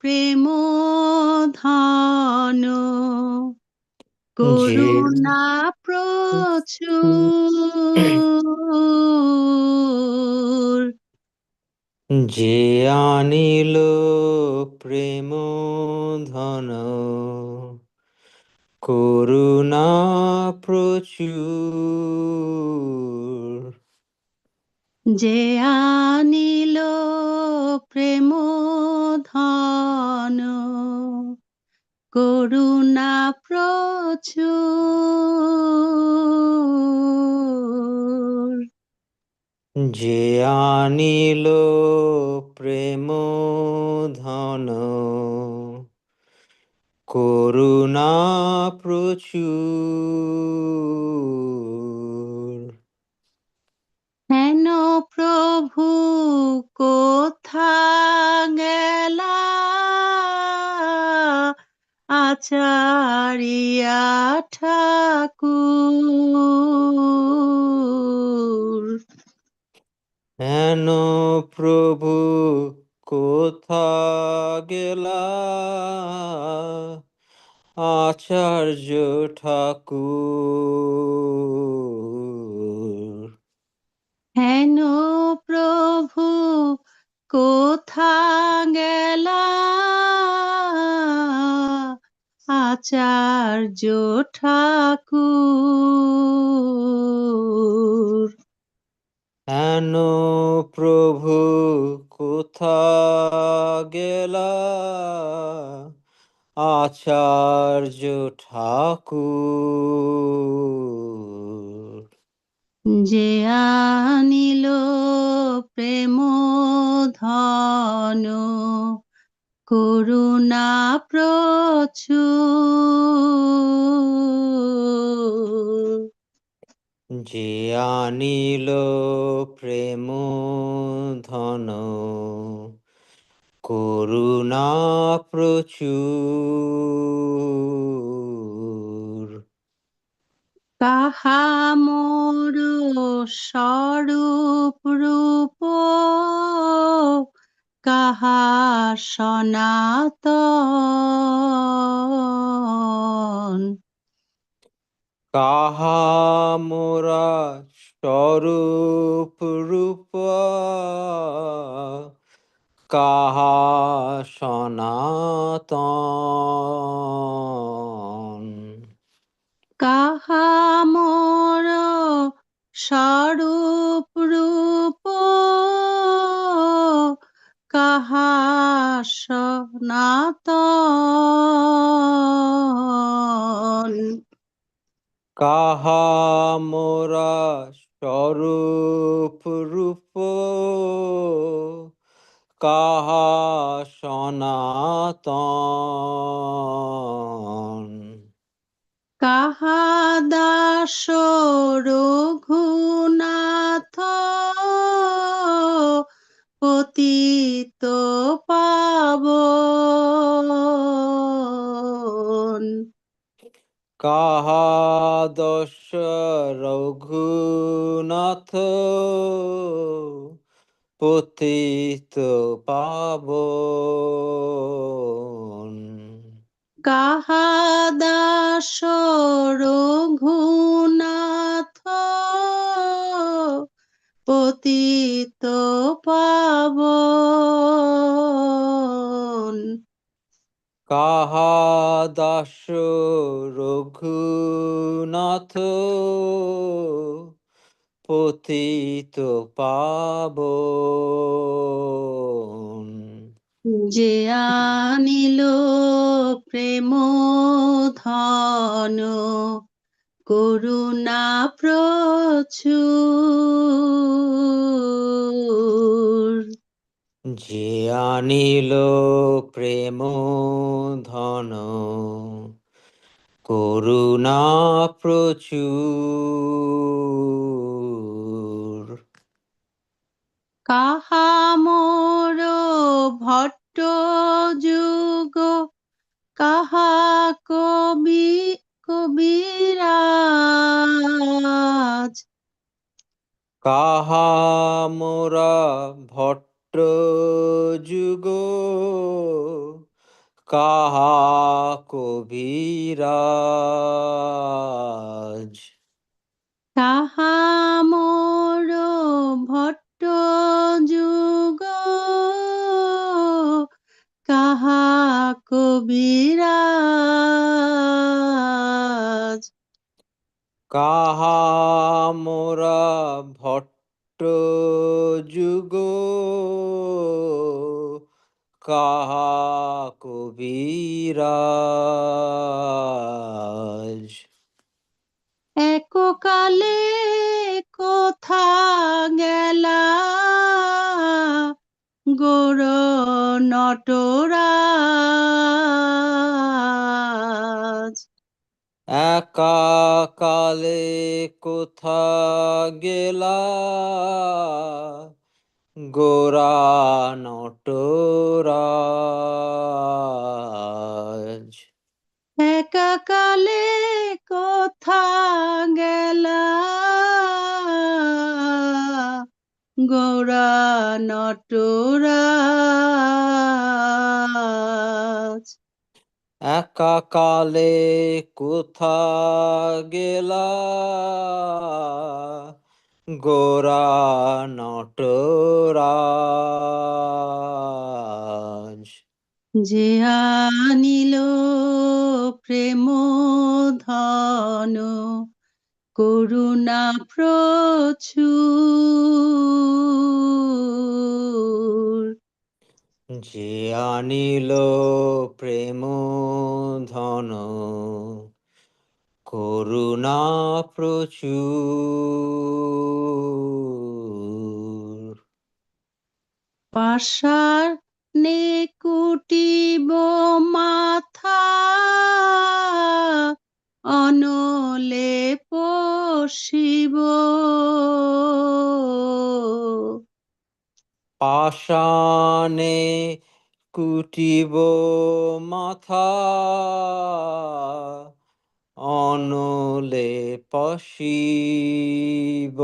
প্রেম ধন করুণা প্রচুর যে আনিল প্রেম ধন করুণা প্রচুর যে আনিল প্রেম ধন করুণা প্রচুর যে আনিল প্রেম ধন করুণা প্রচুর হেন প্রভু কোথা গেলা আচারিয়া ঠাকুর হেন প্রভু কোথা গেলা আচার্য ঠাকুর হেন প্রভু কোথা গেলা আচার্য ঠাকুর হেন প্রভু কোথা গেলা আচার্য ঠাকুর যে আনিল প্রেম ধন করুণা প্রচুর যে আনিল প্রেম ধন করুণা প্রচুর কাহা মোর স্বরূপ রূপ কাহা সনাতন কাহা মোরা স্বরূপ রূপ কাহা সনাতন কাহা মোর স্বরূপ রূপ কাহা সনাতন কাহা মোরা স্বরূপ রূপ কাহা সনাতন কাহা দাস রঘুনাথ পতিত পাবন কাহা দশ রঘুনাথ পতিত পাবন কাহা দাস রঘুনাথ পতিত পাবন কাহা দাস রঘুনাথ পতিত পাবন যে আনিল প্রেম ধন করুণা প্রচুর যে আনিল প্রেম ধন করুণা প্রচুর কাহা মোর ভট্ট যুগ কাহা কবিরাজ কাহা মোরা ভট্ট যুগ কাহা কবিরাজ। তাহা মোর ভট্ট যুগ কাহা কবিরাজ। কাহা মোরা ভট্ট যুগ কাহা কবিরাজ। এককালে কোথা গেলা গোর নটরাজ। একা কালে কোথা গেলা গোরা নটরাজ। এককালে কোথা গেলা গোরা নটরাজ। একা কালে কোথা গেলা গোরা নটরাজ। যে আনিল প্রেম ধন করুণা প্রচুর। যে আনিল প্রেম ধন করুণা প্রচুর। পাষার নেকুটিব মাথা অনলে পশিব। পাষাণে কুটিব মাথা অনলে পশিব।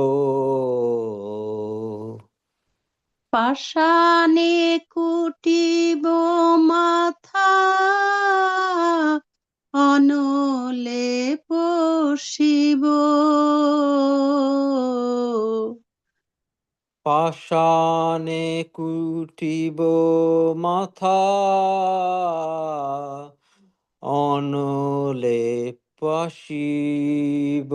পাষাণে কুটিব মাথা অনলে পশিব। পাষাণে কুটিব মাথা অনলে পশিব।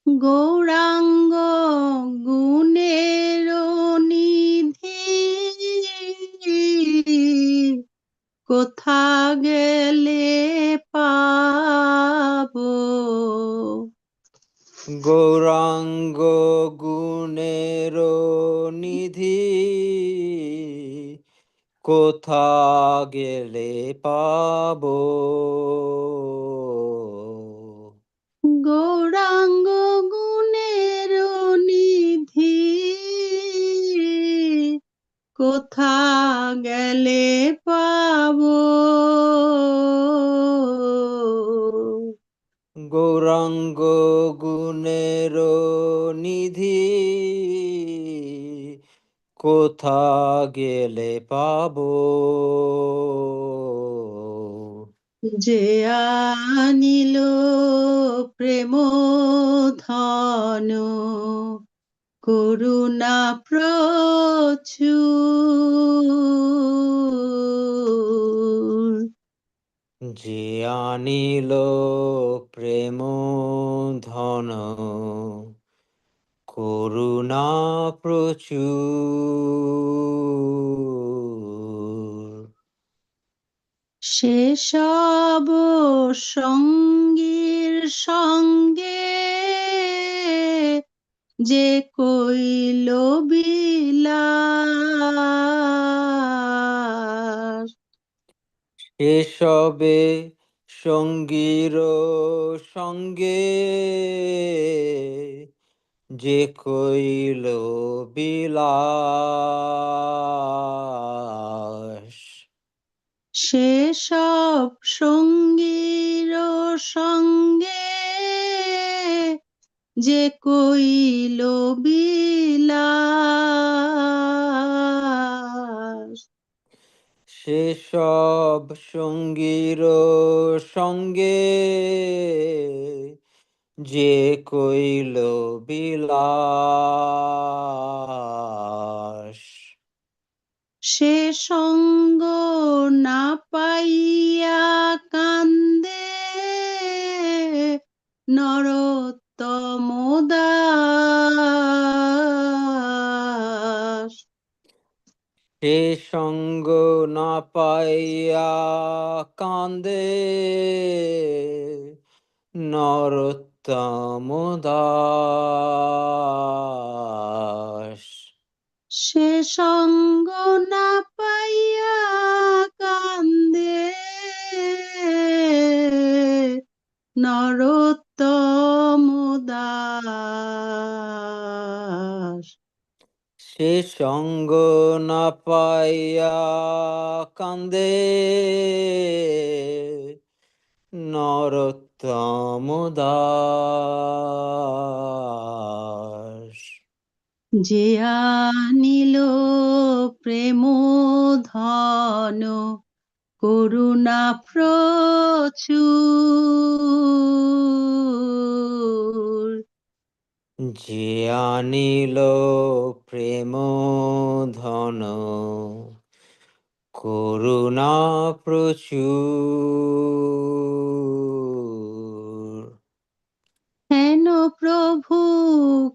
গৌরাঙ্গ গুণের নিধি কোথা গেলে পাবো। গৌরাঙ্গ গুণের নিধি কোথা গেলে পাবো। গৌরাঙ্গ গুণের নিধি কোথা গেলে পাবো। গৌরাঙ্গ গুণের নিধি কোথা গেলে পাবো। যে আনিল প্রেম ধন করুণা প্রচুর। যে আনিল প্রেম ধন করুণা প্রচুর। সেসব সঙ্গীর সঙ্গে যে কইল বিলাস। এসবে সঙ্গীর সঙ্গে যে কইল বিলাস। সেসব সঙ্গীর সঙ্গে যে কইল বিলাস। সেসব সঙ্গীর সঙ্গে যে কইল বিলাস। সে সঙ্গ না পাইয়া কান্দে নরোত্তম দাস। সে সঙ্গ না পাইয়া কান্দে নরোত্তম দাস। সে সঙ্গ না পাইয়া কান্দে নরোত্তম দাস। সে সঙ্গ না পাইয়া কান্দে নরোত্তম দাস। যে আনিল প্রেম ধন করুণা প্রচুর। যে আনিল প্রেম ধন করুণা প্রচুর। হেন প্রভু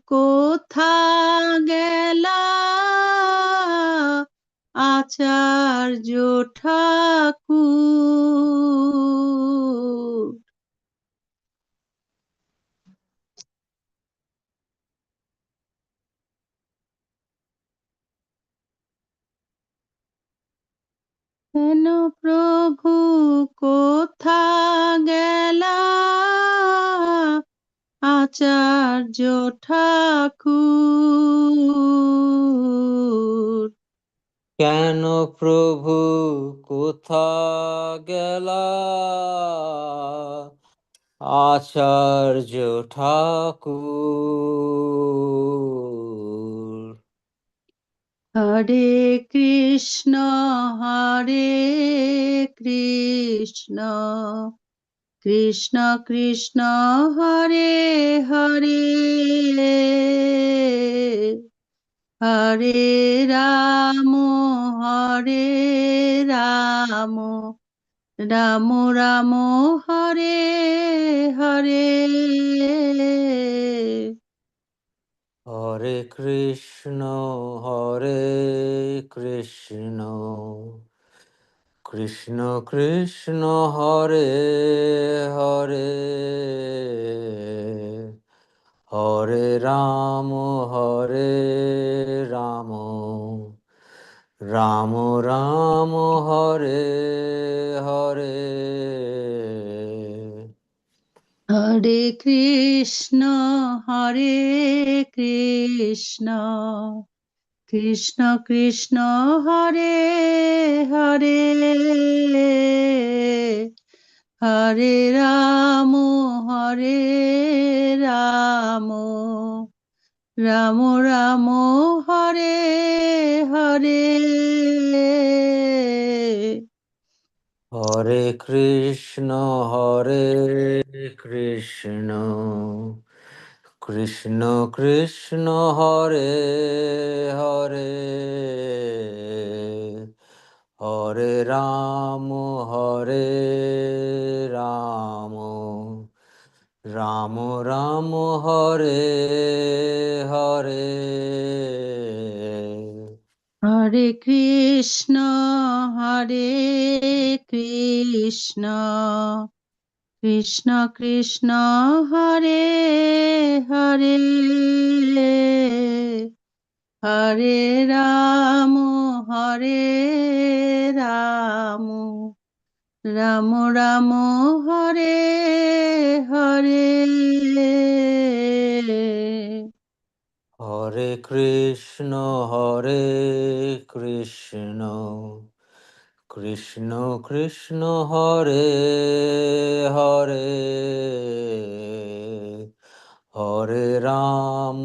কোথা গেলা আচার্য ঠাকুর। হেন প্রভু কোথা গেলা আচার্য ঠাকুর। কেন প্রভু কোথা গেলা আচার্য ঠাকুর। হরে কৃষ্ণ হরে কৃষ্ণ কৃষ্ণ কৃষ্ণ হরে হরে হরে রাম হরে রাম রাম রাম হরে হরে। হরে কৃষ্ণ কৃষ্ণ কৃষ্ণ কৃষ্ণ হরে হরে হরে রাম রাম রাম রাম হরে হরে। হরে কৃষ্ণ কৃষ্ণ কৃষ্ণ কৃষ্ণ হরে হরে হরে রাম রাম রাম রাম হরে হরে। হরে কৃষ্ণ কৃষ্ণ কৃষ্ণ কৃষ্ণ হরে হরে হরে রাম রাম রাম হরে হরে। হরে কৃষ্ণ কৃষ্ণ কৃষ্ণ কৃষ্ণ হরে হরে হরে রাম রাম রাম রাম হরে হরে। হরে কৃষ্ণ কৃষ্ণ কৃষ্ণ হরে হরে হরে রাম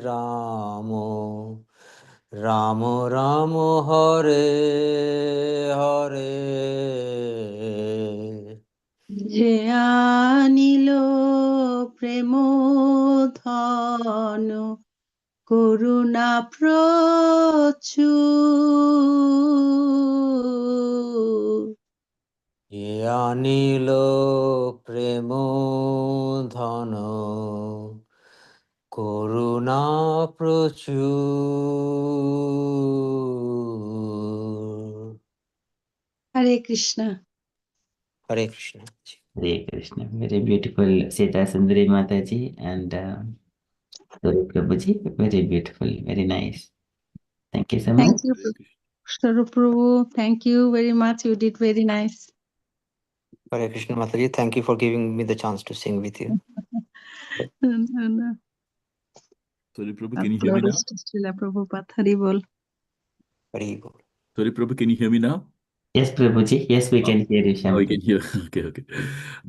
রাম রাম রাম হরে হরে। যে আনিল প্রেম ধন করুণা প্রচুর, এ আনিল প্রেম ধন করুণা প্রচুর। হরে কৃষ্ণ। হরে Krishna. Hare Krishna. Very beautiful, Sita Sundari Mataji and Swarup Prabhuji. Very beautiful, very nice. Thank you so Thank much. you, Swarup Prabhu. Thank you very much. You did very nice. Hare Krishna Mataji, thank you for giving me the chance to sing with you. No. Sorry, Prabhu, can you hear me now? Srila Prabhupada, Hari Bol. Hari Bol. Sorry, Prabhu, can you hear me now? Yes, Prabhuji. Yes, we can hear you, Oh, Shyam. you can hear. Okay.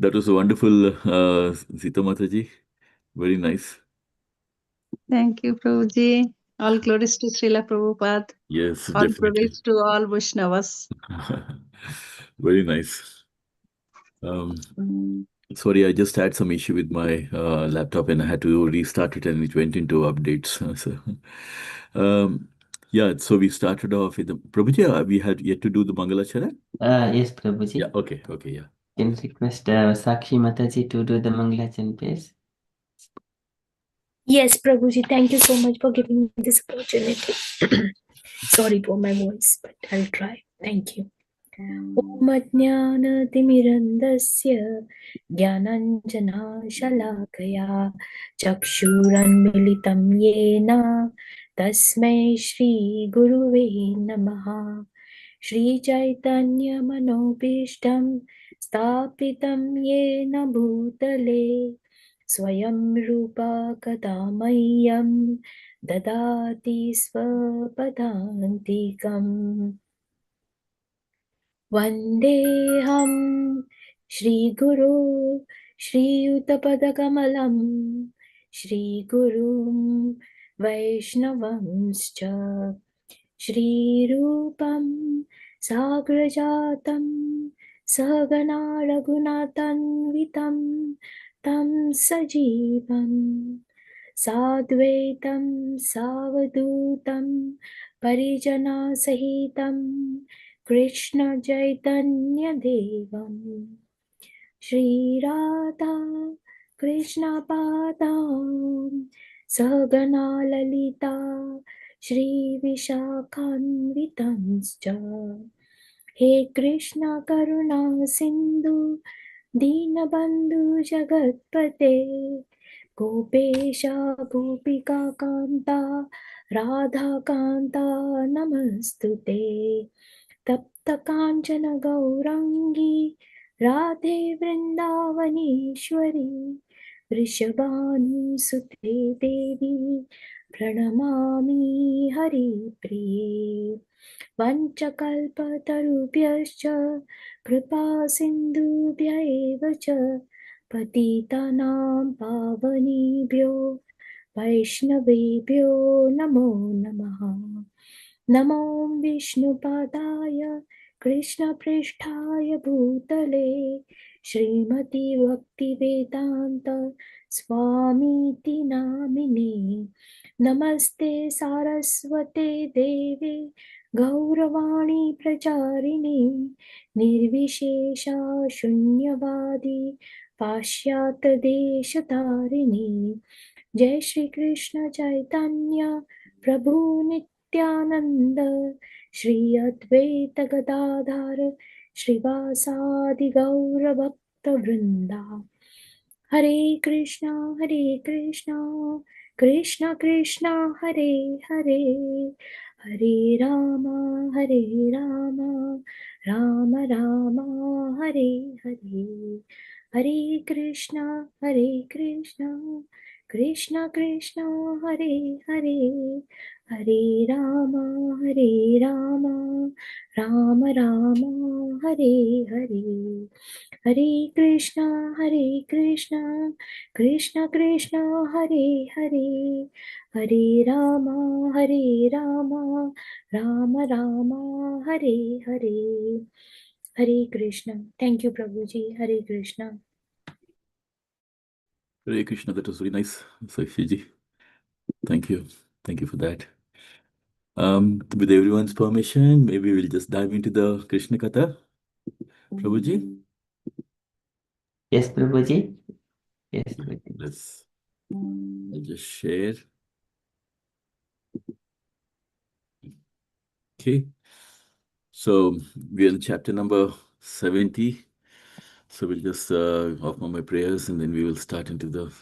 That was wonderful, Sita Mataji. Very nice. Thank you, Prabhuji. All glories to Srila Prabhupada. Yes, All definitely. glories to all Vaishnavas. Very nice. Sorry, I just had some issue with my laptop and I had to restart it and it went into updates. Yeah, so we started off with the Prabhuji, we had yet to do the Mangala Charan? Yes, Prabhuji. Yeah, okay, yeah. Can you request Sakshi Mataji to do the Mangalachan, please? Yes, Prabhuji, thank you so much for giving me this opportunity. Sorry for my voice, but I'll try. Thank you. Om Ajnanatimirandasya Jnananjanashalakaya Chakshuranmilitam Yena Tasmai Shri Guruve Namaha. Shri Chaitanya Manobishtam Stapitam Yena Bhutale Swayam Rupa Kadamayyam Dadati Swapadantikam. Vandeham Shri Guru Shri Utapadakamalaam Shri Gurum Vaishnavamscha Shri Rupam Sagrajatam Sahagana Raghunathanvitam Tam Sajivam Sadvaitam Savadutam Parijana Sahitam Krishna Chaitanya Devam Shri Radha Krishna Padam Sahagana Lalita Shri Vishakhanvitanscha He Krishna Karuna Sindhu Dinabandhu Jagatpate Gopesha Gopika Kanta Radha Kanta Namastute Tapta Kanchana Gaurangi Radhe Vrindavaneshwari Vrishabhanusute Devi Pranamami Hari Priye Vanchakalpatarubhyascha Kripa Sindhubhya eva cha Patitanam Pavanebhyo Vaishnavebhyo Namo Namaha. Namo Vishnupadaya Krishna Pristhaya Bhutale Srimati Bhaktivedanta Swamiti Namine Namaste Saraswate Deve Gauravani Pracharini Nirvishesha Shunyavadi Pashyat Deshatarini. Jai Shri Krishna Chaitanya Prabhu Nityananda Shri Advaita Gadadhar Shrivasadi Gaura Bhakta Vrinda. Hare Krishna Krishna Krishna Hare Hare Hare Rama Rama Rama Hare Hare. Hare Krishna Krishna Krishna Hare Hare Hare Rama Rama Rama, Hare Hare, Hare Krishna, Krishna Krishna, Hare Hare, Hare Rama, Rama Rama, Hare Hare, Hare Krishna. Thank you, Prabhuji. Hare Krishna. Hare Krishna, that was very nice, Saifiji. Thank you. Thank you for that. With everyone's permission, maybe we'll just dive into the Krishna Katha. Prabhuji? Yes, Prabhuji. Yes, Prabhuji. I'll just share. Okay. So we're in chapter number 70. So we'll just offer my prayers and then we will start into the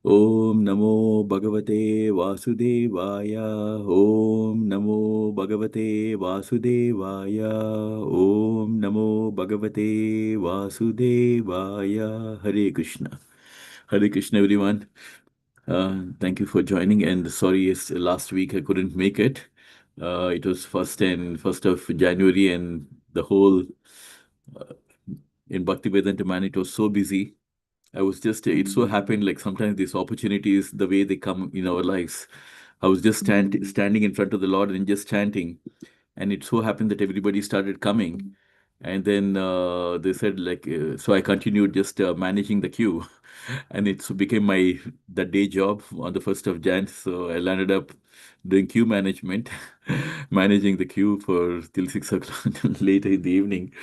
Om Namo Bhagavate Vasudevaya. Om Namo Bhagavate Vasudevaya. Om Namo Bhagavate Vasudevaya. Hare Krishna. Hare Krishna, everyone. Thank you for joining. And sorry, last week I couldn't make it. It was 1st of January, and the whole in Bhaktivedanta man, it was so busy. I was just, it so happened like sometimes these opportunities, the way they come in our lives. I was just standing in front of the Lord and just chanting. And it so happened that everybody started coming. And then they said, like, so I continued just managing the queue. And it became the day job on the 1st of Jan. So I landed up doing queue management, managing the queue for till 6 o'clock later in the evening.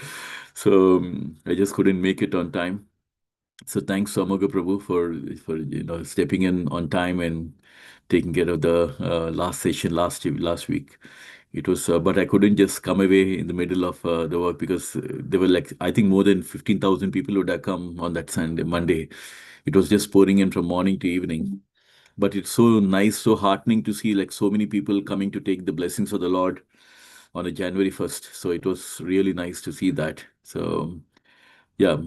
So I just couldn't make it on time. So thanks, Samoga Prabhu, for stepping in on time and taking care of the last session last week. It was, but I couldn't just come away in the middle of the work because there were like, I think more than 15,000 people would have come on that Monday. It was just pouring in from morning to evening. But it's so nice, so heartening to see like so many people coming to take the blessings of the Lord on a January 1st. So it was really nice to see that. So yeah,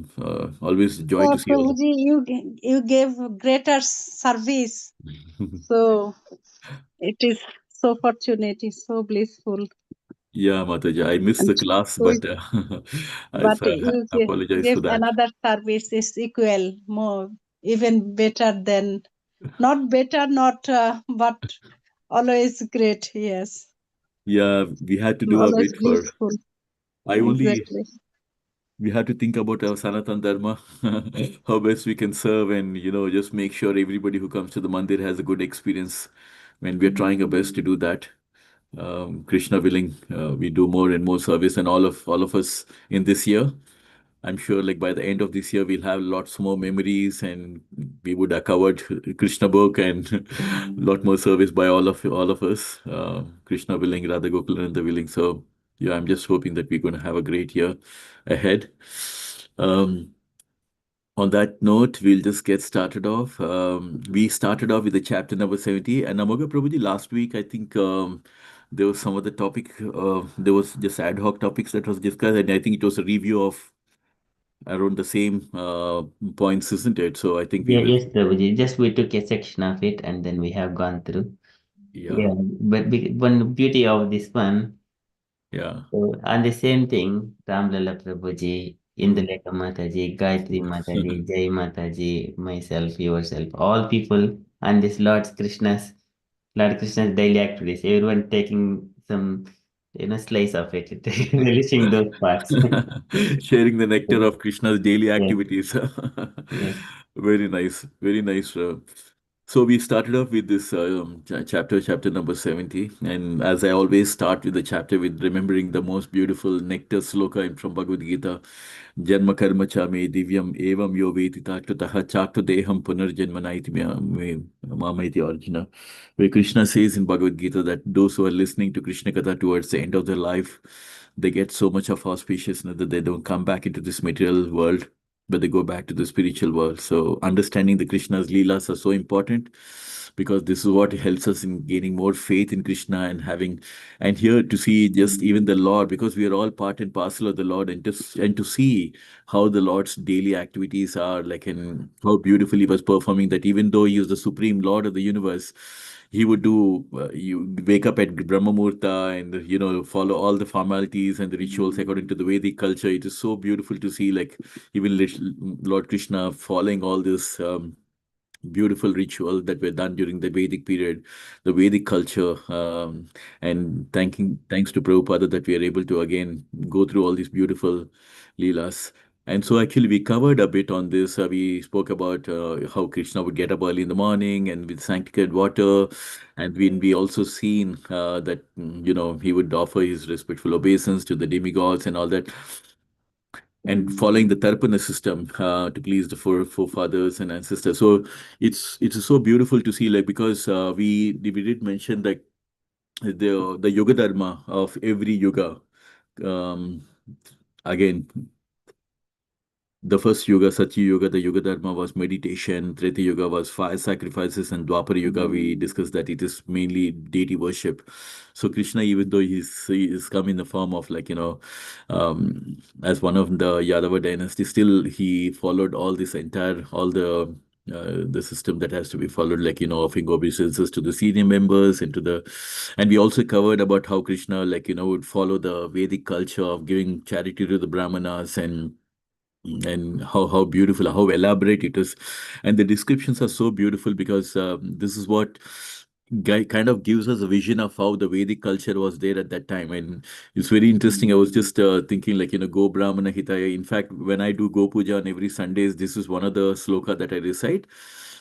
always a joy to see all. Prabhuji, you gave greater service. So it is so fortunate, it's so blissful. Yeah, Mataji, I missed the class, So but but I you apologize gave for that. another service is equal, more, even better than, not better, not, but always great, yes. Yeah, we had to do a Always bit for, blissful, we exactly. had to think about our Sanatan Dharma, how best we can serve and, just make sure everybody who comes to the mandir has a good experience when we are trying our best to do that. Krishna willing, we do more and more service, and all of us in this year. I'm sure like by the end of this year, we'll have lots more memories and we would have covered KrishnaBook and lot more service by all of us. Krishna willing, Radha Gokulananda willing. So yeah, I'm just hoping that we're going to have a great year ahead. On that note, we'll just get started off. We started off with the chapter number 70. And Amoga Prabhuji, last week, I think there was some other topic. There was just ad hoc topics that was discussed. And I think it was a review of around the same points, isn't it? So I think we Yeah, will. yes, Prabhuji. Just we took a section of it and then we have gone through. Yeah. Yeah, but one beauty of this one, Yeah. so on the same thing, Ramlala Prabhuji, Induleka Mataji, Gayatri Mataji, Jai Mataji, myself, yourself, all people on this Lord Krishna's daily activities, everyone taking some, slice of it, relishing those parts. Sharing the nectar of Krishna's daily Yes, activities. yes. Very nice. Very nice. So we started off with this chapter number 70. And as I always start with the chapter with remembering the most beautiful nectar sloka from Bhagavad Gita. Janma karma cha me divyam evam yo veti taktataha chakta deham punarjanmanaiti mamaiti Arjuna. Where Krishna says in Bhagavad Gita that those who are listening to Krishna Katha towards the end of their life, they get so much of auspiciousness that they don't come back into this material world, but they go back to the spiritual world. So understanding the Krishna's Leelas are so important because this is what helps us in gaining more faith in Krishna and here to see just even the Lord, because we are all part and parcel of the Lord, and to see how the Lord's daily activities are like, and how beautifully he was performing that, even though he is the supreme Lord of the universe, he would do, you wake up at Brahma Muhurta and, follow all the formalities and the rituals according to the Vedic culture. It is so beautiful to see, like, even Lord Krishna following all this. Beautiful ritual that were done during the Vedic period, the Vedic culture, and thanks to Prabhupada that we are able to again go through all these beautiful leelas. And so actually we covered a bit on this. We spoke about how Krishna would get up early in the morning and with sanctified water, and we also seen that he would offer his respectful obeisance to the demigods and all that, and following the Tarpana system to please the forefathers and ancestors. So it's so beautiful to see, like, because we did mention that the yoga dharma of every yoga. Um, Again, the first yoga, Satya Yoga, the Yoga Dharma was meditation. Treta Yoga was fire sacrifices, and Dwapara Yoga, we discussed that it is mainly deity worship. So Krishna, even though he's come in the form of, like, as one of the Yadava dynasty, still he followed all the system that has to be followed, like, offering obeisances to the senior members and we also covered about how Krishna, like, would follow the Vedic culture of giving charity to the Brahmanas, and how beautiful, how elaborate it is, and the descriptions are so beautiful because this is what guy kind of gives us a vision of how the Vedic culture was there at that time. And it's very interesting. I was just thinking, like, go Brahmana Hitaya. In fact, when I do go puja on every Sundays, this is one of the sloka that I recite.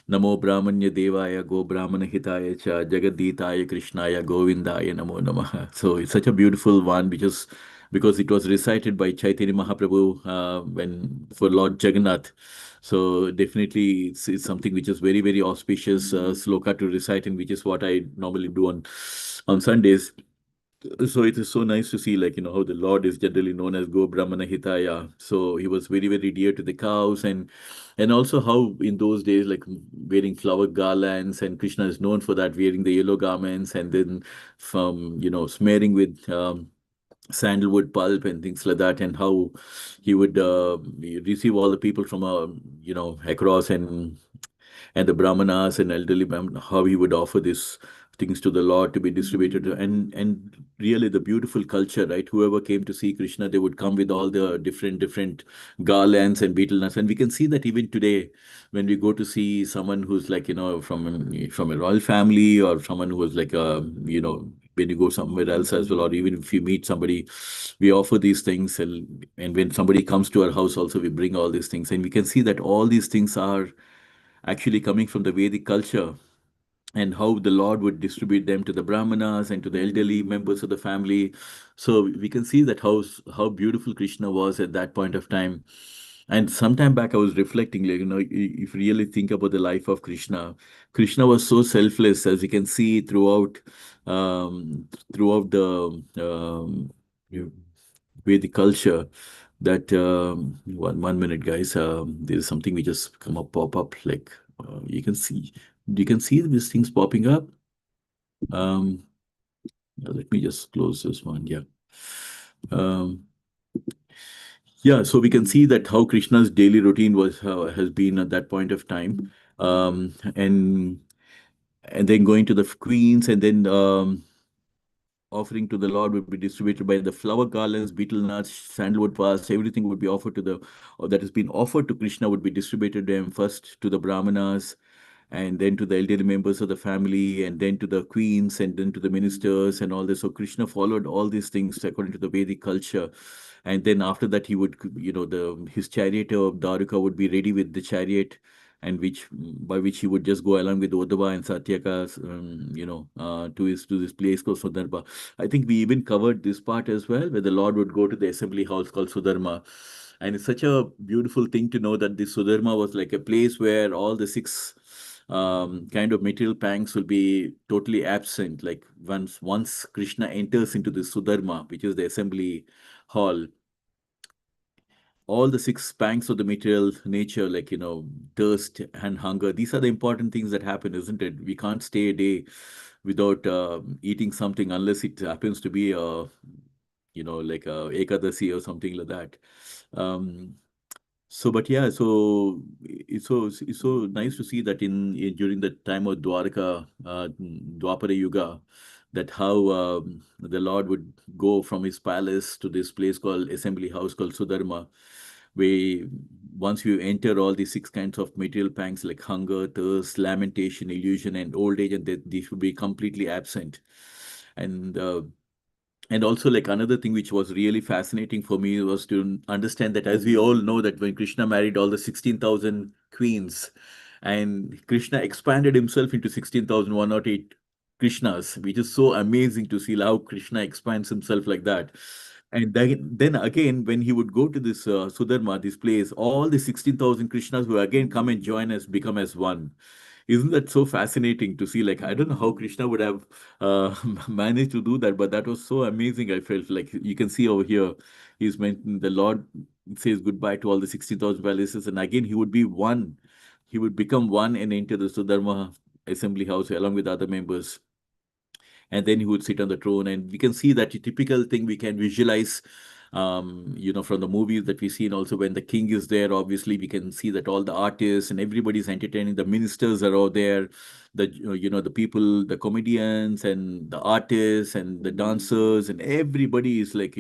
Namo Brahmanya Devaya Go Brahmana Hitaya Cha Jagaditaya Krishnaya Govindaya Namo Namaha. So it's such a beautiful one because it was recited by Chaitanya Mahaprabhu when for Lord Jagannath. So definitely it's something which is very, very auspicious sloka to recite, and which is what I normally do on Sundays. So it is so nice to see, like, how the Lord is generally known as Go Brahmana Hitaya. So he was very, very dear to the cows, and also how in those days, like, wearing flower garlands, and Krishna is known for that, wearing the yellow garments, and then from smearing with sandalwood pulp and things like that, and how he would receive all the people from across, and the brahmanas and elderly how he would offer these things to the Lord to be distributed, and really the beautiful culture, right? Whoever came to see Krishna, they would come with all the different garlands and betel nuts, and we can see that even today when we go to see someone who's, like, from a royal family, or someone who was like when you go somewhere else as well, or even if you meet somebody, we offer these things, and when somebody comes to our house also, we bring all these things, and we can see that all these things are actually coming from the Vedic culture, and how the Lord would distribute them to the Brahmanas and to the elderly members of the family. So we can see that how beautiful Krishna was at that point of time. And sometime back, I was reflecting, like, if you really think about the life of Krishna, Krishna was so selfless, as you can see throughout the Vedic culture. That one minute, guys. There's something we just pop up, like, you can see these things popping up. Let me just close this one. Yeah. Yeah, so we can see that how Krishna's daily routine has been at that point of time, and then going to the queens, and then offering to the Lord would be distributed by the flower garlands, betel nuts, sandalwood paste. Everything would be offered or that has been offered to Krishna would be distributed to him, first to the Brahmanas, and then to the elderly members of the family, and then to the queens, and then to the ministers and all this. So Krishna followed all these things according to the Vedic culture. And then after that, he would, his chariot of Daruka would be ready with the chariot, and by which he would just go along with Uddhava and Satyaka, to this place called Sudharma. I think we even covered this part as well, where the Lord would go to the assembly house called Sudharma. And it's such a beautiful thing to know that this Sudharma was like a place where all the six kind of material pangs will be totally absent. Like once Krishna enters into the Sudharma, which is the assembly hall, all the six pangs of the material nature, like, thirst and hunger, these are the important things that happen, isn't it? We can't stay a day without eating something, unless it happens to be like a Ekadasi or something like that. But yeah, so it's so nice to see that during the time of Dwarka, Dwapara Yuga, that how the Lord would go from his palace to this place called assembly house called Sudharma, where once you enter all these six kinds of material pangs like hunger, thirst, lamentation, illusion, and old age, and they should be completely absent. And and also, like another thing which was really fascinating for me was to understand that, as we all know, that when Krishna married all the 16,000 queens, and Krishna expanded himself into 16,108 Krishnas, which is so amazing to see how Krishna expands himself like that. And then again, when he would go to this Sudharma, this place, all the 16,000 Krishnas will again come and join us, become as one. Isn't that so fascinating to see? Like, I don't know how Krishna would have managed to do that, but that was so amazing. I felt like you can see over here, he's mentioned the Lord says goodbye to all the 16,000 palaces, and again, he would be one. He would become one and enter the Sudharma assembly house along with other members, and then he would sit on the throne. And we can see that typical thing we can visualize, from the movies that we've seen. Also, when the king is there, obviously we can see that all the artists and everybody's entertaining. The ministers are all there, the people, the comedians and the artists and the dancers, and everybody is like,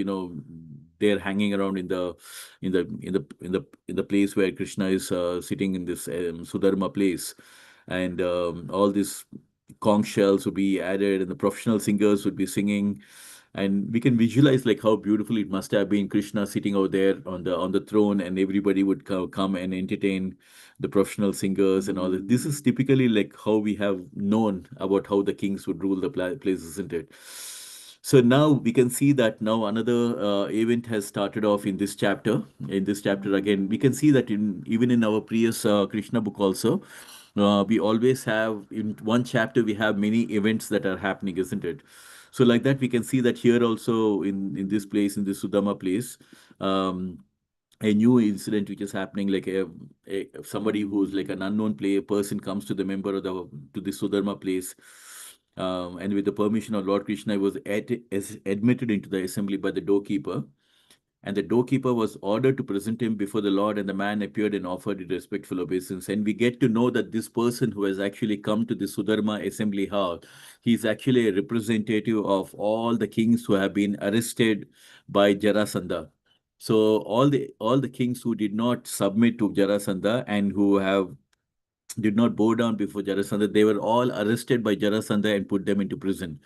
they're hanging around in the place where Krishna is sitting in this Sudharma place. And all these conch shells would be added, and the professional singers would be singing, and we can visualize like how beautiful it must have been, Krishna sitting out there on the throne, and everybody would come and entertain the professional singers and all that. This is typically like how we have known about how the kings would rule the place, isn't it? So now we can see that now another event has started off in this chapter. In this chapter again, we can see that even in our previous Krishna book also, we always have in one chapter we have many events that are happening, isn't it? So like that, we can see that here also in this place, in this Sudama place, a new incident which is happening, like somebody who's like an unknown person comes to the member of to the Sudharma place, and with the permission of Lord Krishna, he was admitted into the assembly by the doorkeeper. And the doorkeeper was ordered to present him before the Lord, and the man appeared and offered respectful obeisance. And we get to know that this person who has actually come to the Sudharma assembly hall, he's actually a representative of all the kings who have been arrested by Jarasandha. So all the kings who did not submit to Jarasandha and who did not bow down before Jarasandha, they were all arrested by Jarasandha and put them into prison.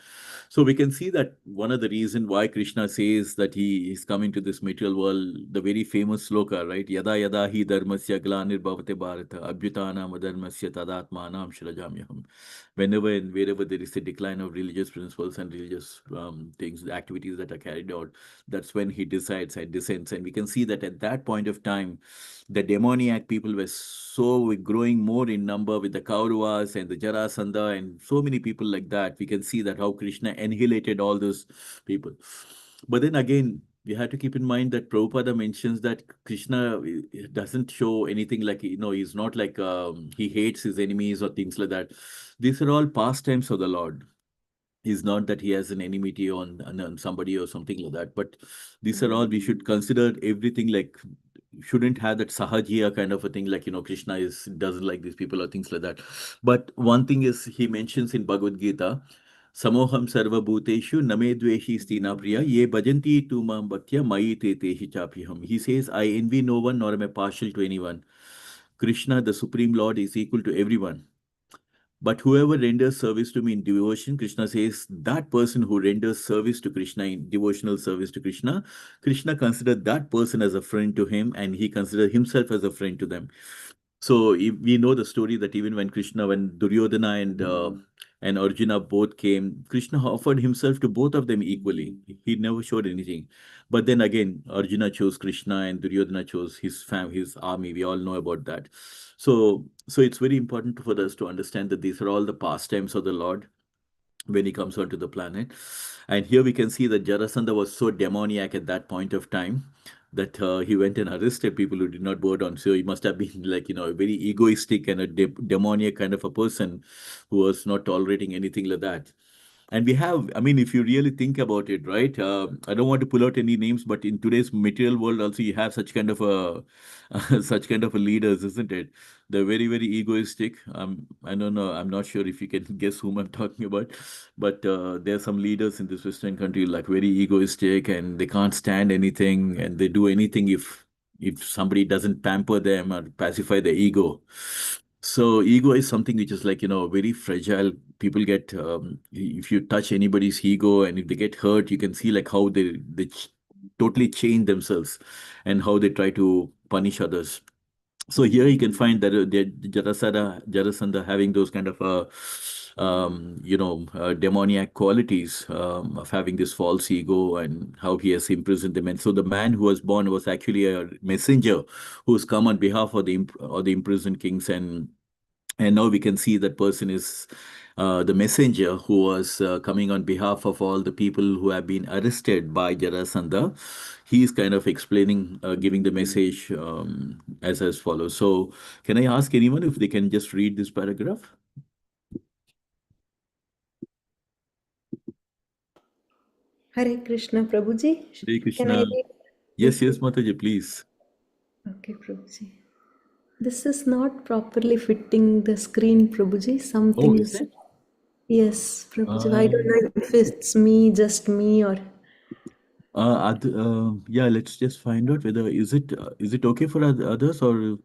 So we can see that one of the reasons why Krishna says that he is coming to this material world, the very famous sloka, right? Yada yada hi dharmasya glanir bharata abhyutana madharmasya tadatmanam shrajamyaham. Whenever and wherever there is a decline of religious principles and religious things, the activities that are carried out, that's when he decides and descends. And we can see that at that point of time, the demoniac people were so growing more in number with the Kauravas and the Jarasandha and so many people like that. We can see that how Krishna annihilated all those people. But then again, we have to keep in mind that Prabhupada mentions that Krishna doesn't show anything like, he's not like he hates his enemies or things like that. These are all pastimes of the Lord. It's not that he has an enmity on somebody or something like that. But these are all, we should consider everything like, shouldn't have that sahajiya kind of a thing, like, Krishna doesn't like these people or things like that. But one thing is, he mentions in Bhagavad Gita, Samoham sarva bhuteshu name dveshi stina priya ye bhajanti tu mam bhaktya mai te tehi chapiham. He says, I envy no one nor am I partial to anyone. Krishna, the Supreme Lord, is equal to everyone. But whoever renders service to me in devotion, Krishna says, that person who renders service to Krishna in devotional service to Krishna, Krishna considered that person as a friend to him, and he considered himself as a friend to them. So we know the story that even when Duryodhana and Arjuna both came, Krishna offered himself to both of them equally. He never showed anything. But then again, Arjuna chose Krishna and Duryodhana chose his army. We all know about that. So it's very important for us to understand that these are all the pastimes of the Lord when he comes onto the planet. And here we can see that Jarasandha was so demoniac at that point of time that he went and arrested people who did not bow down. So he must have been like, a very egoistic and a demoniac kind of a person who was not tolerating anything like that. And we have, I mean, if you really think about it, right? I don't want to pull out any names, but in today's material world, also you have such kind of a such kind of a leaders, isn't it? They're very, very egoistic. I don't know. I'm not sure if you can guess whom I'm talking about, but there are some leaders in this Western country like very egoistic, and they can't stand anything, and they do anything if somebody doesn't pamper them or pacify their ego. So ego is something which is like, very fragile. People get, if you touch anybody's ego and if they get hurt, you can see like how they totally change themselves and how they try to punish others. So here you can find that Jarasandha having those kind of demoniac qualities of having this false ego and how he has imprisoned them. And so the man who was born was actually a messenger who's come on behalf of the imprisoned kings, and now we can see that person is the messenger who was coming on behalf of all the people who have been arrested by Jarasandha. He is kind of explaining, giving the message as follows. So, can I ask anyone if they can just read this paragraph? Hare Krishna, Prabhuji. Hare Can I Krishna. read? Yes, Mataji, please. Okay, Prabhuji. This is not properly fitting the screen, Prabhuji. Something Oh, is is. it? Yes, Prabhuji. I don't know if it's me, just me, or. Yeah, let's just find out whether is it okay for others or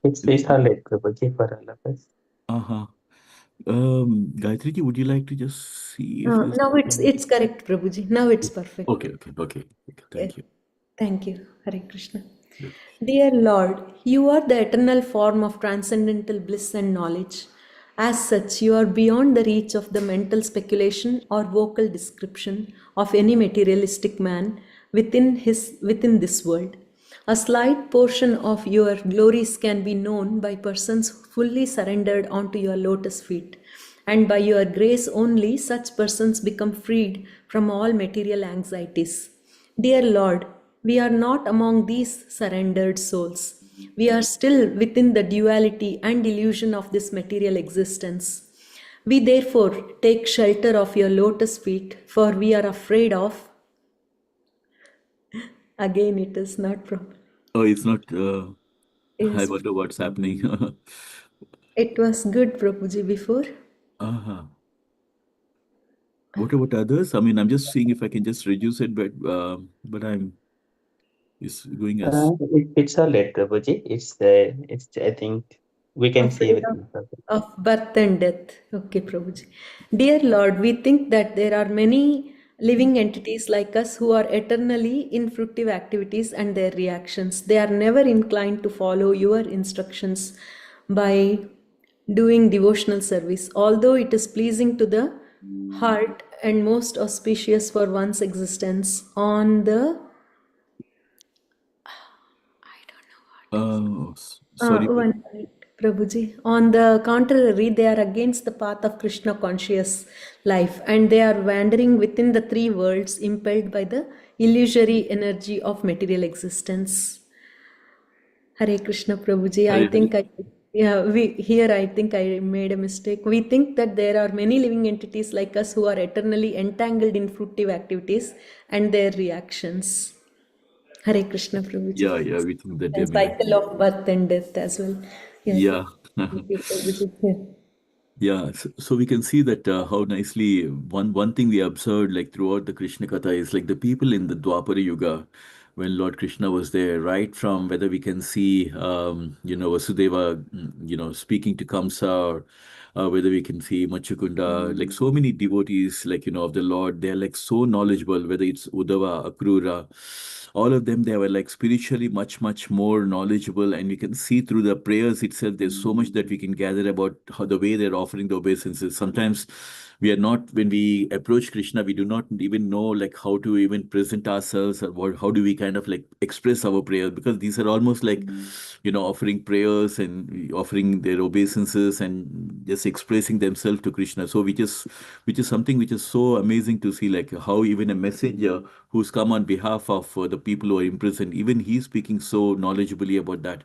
It's all right, Prabhuji, for all of us. uh-huh. Gayatri ji, would you like to just see if this? Now it's correct, Prabhuji. Now it's perfect. Okay. Thank Yes. you. Thank you, Hare Krishna. Good. Dear Lord, you are the eternal form of transcendental bliss and knowledge. As such, you are beyond the reach of the mental speculation or vocal description of any materialistic man within this world. A slight portion of your glories can be known by persons fully surrendered onto your lotus feet, and by your grace only such persons become freed from all material anxieties. Dear Lord, we are not among these surrendered souls. We are still within the duality and illusion of this material existence. We therefore take shelter of your lotus feet, for we are afraid of. Again, it is not proper. Oh, it's not. I Yes, wonder what's happening. it was good, Prabhuji, before. Uh-huh. What about others? I mean, I'm just seeing if I can just reduce it, but it's going as. It's all right, Prabhuji. It's I think we can see Afraid everything. of birth and death. Okay, Prabhuji. Dear Lord, we think that there are many living entities like us who are eternally in fruitive activities and their reactions. They are never inclined to follow your instructions by doing devotional service, although it is pleasing to the heart and most auspicious for one's existence. Sorry. One minute, Prabhuji. On the contrary, they are against the path of Krishna conscious life, and they are wandering within the three worlds, impelled by the illusory energy of material existence. Hare Krishna, Prabhuji. I think I think I made a mistake. We think that there are many living entities like us who are eternally entangled in fruitive activities and their reactions. Hare Krishna, Prabhuji. Yeah, we think that And cycle of birth and death as well. Yes. yeah. Thank you, Prabhuji. Yeah, so we can see that how nicely one thing we observed like throughout the Krishna Katha is like the people in the Dwapara Yuga when Lord Krishna was there, right from whether we can see Vasudeva, speaking to Kamsa, or whether we can see Machukunda, like so many devotees like of the Lord, they're like so knowledgeable, whether it's Uddhava, Akrura, all of them, they were like spiritually much more knowledgeable, and we can see through the prayers itself there's so much that we can gather about how the way they're offering the obeisances. Sometimes we are not, when we approach Krishna, we do not even know like how to even present ourselves, or how do we kind of like express our prayers, because these are almost like offering prayers and offering their obeisances and just expressing themselves to Krishna. So which is something which is so amazing to see, like how even a messenger who's come on behalf of the people who are imprisoned, even he's speaking so knowledgeably about that.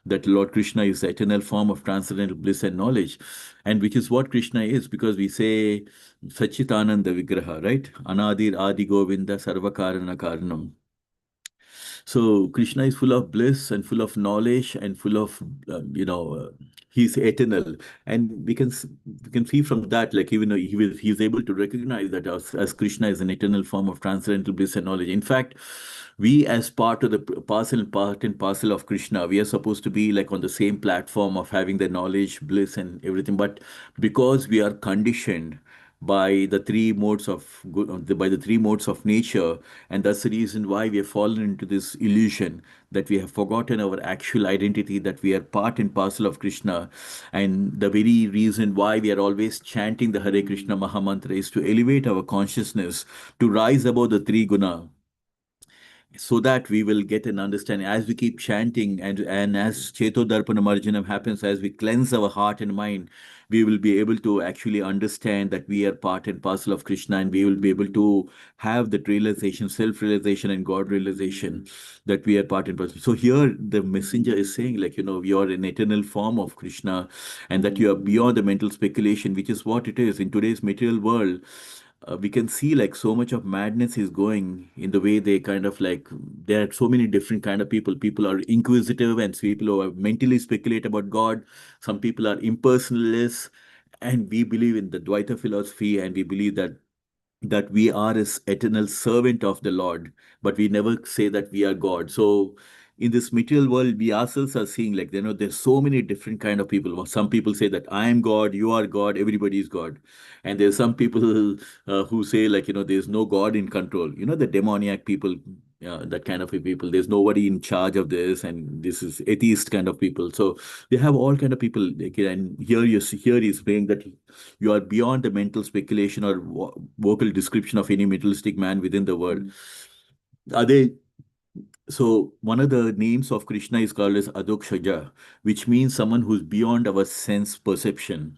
that Lord Krishna is the eternal form of transcendental bliss and knowledge, and which is what Krishna is, because we say Sachitananda Vigraha, right? Anadir Adi Govinda Sarvakarana Karanam. So Krishna is full of bliss and full of knowledge and full of, he's eternal. And we can see from that, like even though he's able to recognize that as Krishna is an eternal form of transcendental bliss and knowledge. In fact, we as part of the part and parcel of Krishna, we are supposed to be like on the same platform of having the knowledge, bliss, and everything. But because we are conditioned by the three modes of by the three modes of nature, and that's the reason why we have fallen into this illusion that we have forgotten our actual identity, that we are part and parcel of Krishna. And the very reason why we are always chanting the Hare Krishna Mahamantra is to elevate our consciousness, to rise above the three guna, so that we will get an understanding as we keep chanting, and as Cheto Darpana Marjanam happens, as we cleanse our heart and mind, we will be able to actually understand that we are part and parcel of Krishna, and we will be able to have that realization, self-realization and God realization, that we are part and parcel. So here the messenger is saying, like, you are an eternal form of Krishna, and that you are beyond the mental speculation, which is what it is in today's material world. We can see like so much of madness is going in the way they kind of like, there are so many different kind of people. People are inquisitive, and people who are mentally speculate about God. Some people are impersonalists, and we believe in the Dvaita philosophy, and we believe that we are as eternal servant of the Lord, but we never say that we are God. So in this material world, we ourselves are seeing like, there's so many different kind of people. Some people say that I am God, you are God, everybody is God. And there's some people who say like, there's no God in control. The demoniac people, that kind of people. There's nobody in charge of this, and this is atheist kind of people. So they have all kind of people. And here he's saying that you are beyond the mental speculation or vocal description of any materialistic man within the world. Are they? So one of the names of Krishna is called as Adokshaja, which means someone who's beyond our sense perception.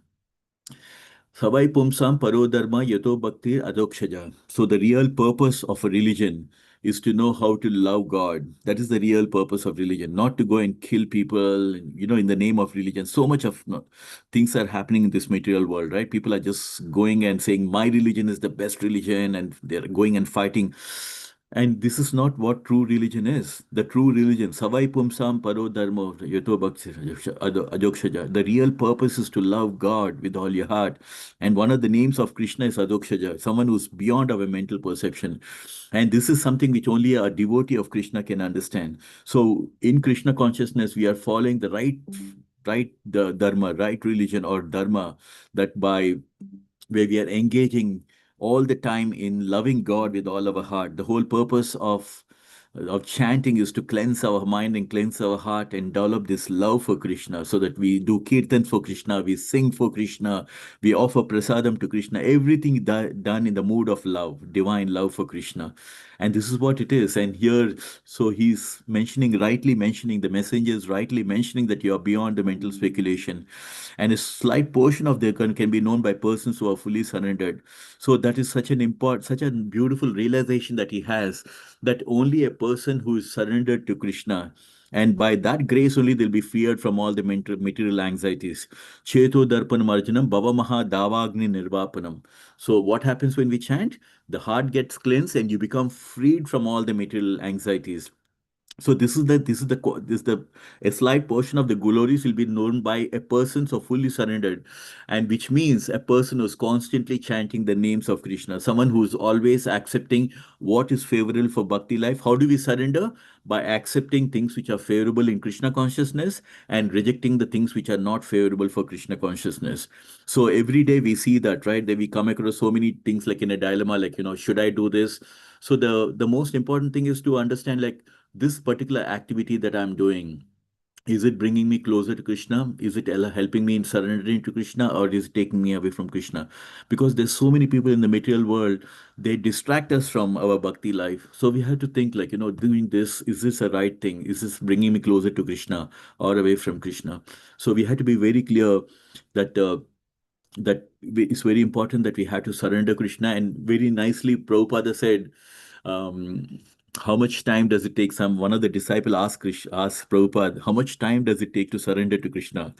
Savai Pumsam Parodharma Yato Bhakti Adokshaja. So the real purpose of a religion is to know how to love God. That is the real purpose of religion, not to go and kill people, in the name of religion. So much of things are happening in this material world, right? People are just going and saying, my religion is the best religion, and they're going and fighting. And this is not what true religion is. The true religion, Savai Pumsam Paro Dharma Yato Bhakti Adokshaja. The real purpose is to love God with all your heart. And one of the names of Krishna is Adokshaja, someone who's beyond our mental perception. And this is something which only a devotee of Krishna can understand. So in Krishna consciousness, we are following the the dharma, right religion or dharma, that by where we are engaging all the time in loving God with all our heart. The whole purpose of chanting is to cleanse our mind and cleanse our heart and develop this love for Krishna, so that we do kirtan for Krishna, we sing for Krishna, we offer prasadam to Krishna, everything done in the mood of love, divine love for Krishna. And this is what it is. And here, so he's rightly mentioning, the messenger is rightly mentioning that you are beyond the mental speculation. And a slight portion of their can be known by persons who are fully surrendered. So that is such a beautiful realization that he has, that only a person who is surrendered to Krishna, and by that grace only they'll be freed from all the material anxieties. Cheto Darpan Marjanam Bhava Maha Davagni Nirvapanam. So what happens when we chant? The heart gets cleansed and you become freed from all the material anxieties. So a slight portion of the glories will be known by a person so fully surrendered, and which means a person who's constantly chanting the names of Krishna, someone who's always accepting what is favorable for bhakti life. How do we surrender? By accepting things which are favorable in Krishna consciousness and rejecting the things which are not favorable for Krishna consciousness. So every day we see that, right? That we come across so many things like in a dilemma, like, should I do this? So the most important thing is to understand, like, this particular activity that I'm doing, is it bringing me closer to Krishna? Is it helping me in surrendering to Krishna, or is it taking me away from Krishna? Because there's so many people in the material world, they distract us from our bhakti life. So we have to think like, doing this, is this a right thing? Is this bringing me closer to Krishna or away from Krishna? So we have to be very clear that it's very important that we have to surrender Krishna. And very nicely Prabhupada said, how much time does it take? One of the disciple asked Prabhupada, how much time does it take to surrender to Krishna?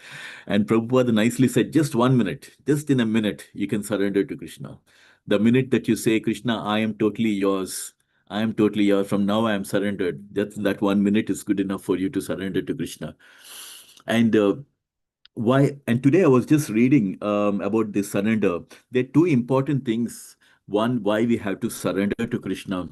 And Prabhupada nicely said, just 1 minute, just in a minute, you can surrender to Krishna. The minute that you say, Krishna, I am totally yours. I am totally yours. From now I am surrendered. That 1 minute is good enough for you to surrender to Krishna. And why? And today I was just reading about this surrender. There are two important things. One, why we have to surrender to Krishna.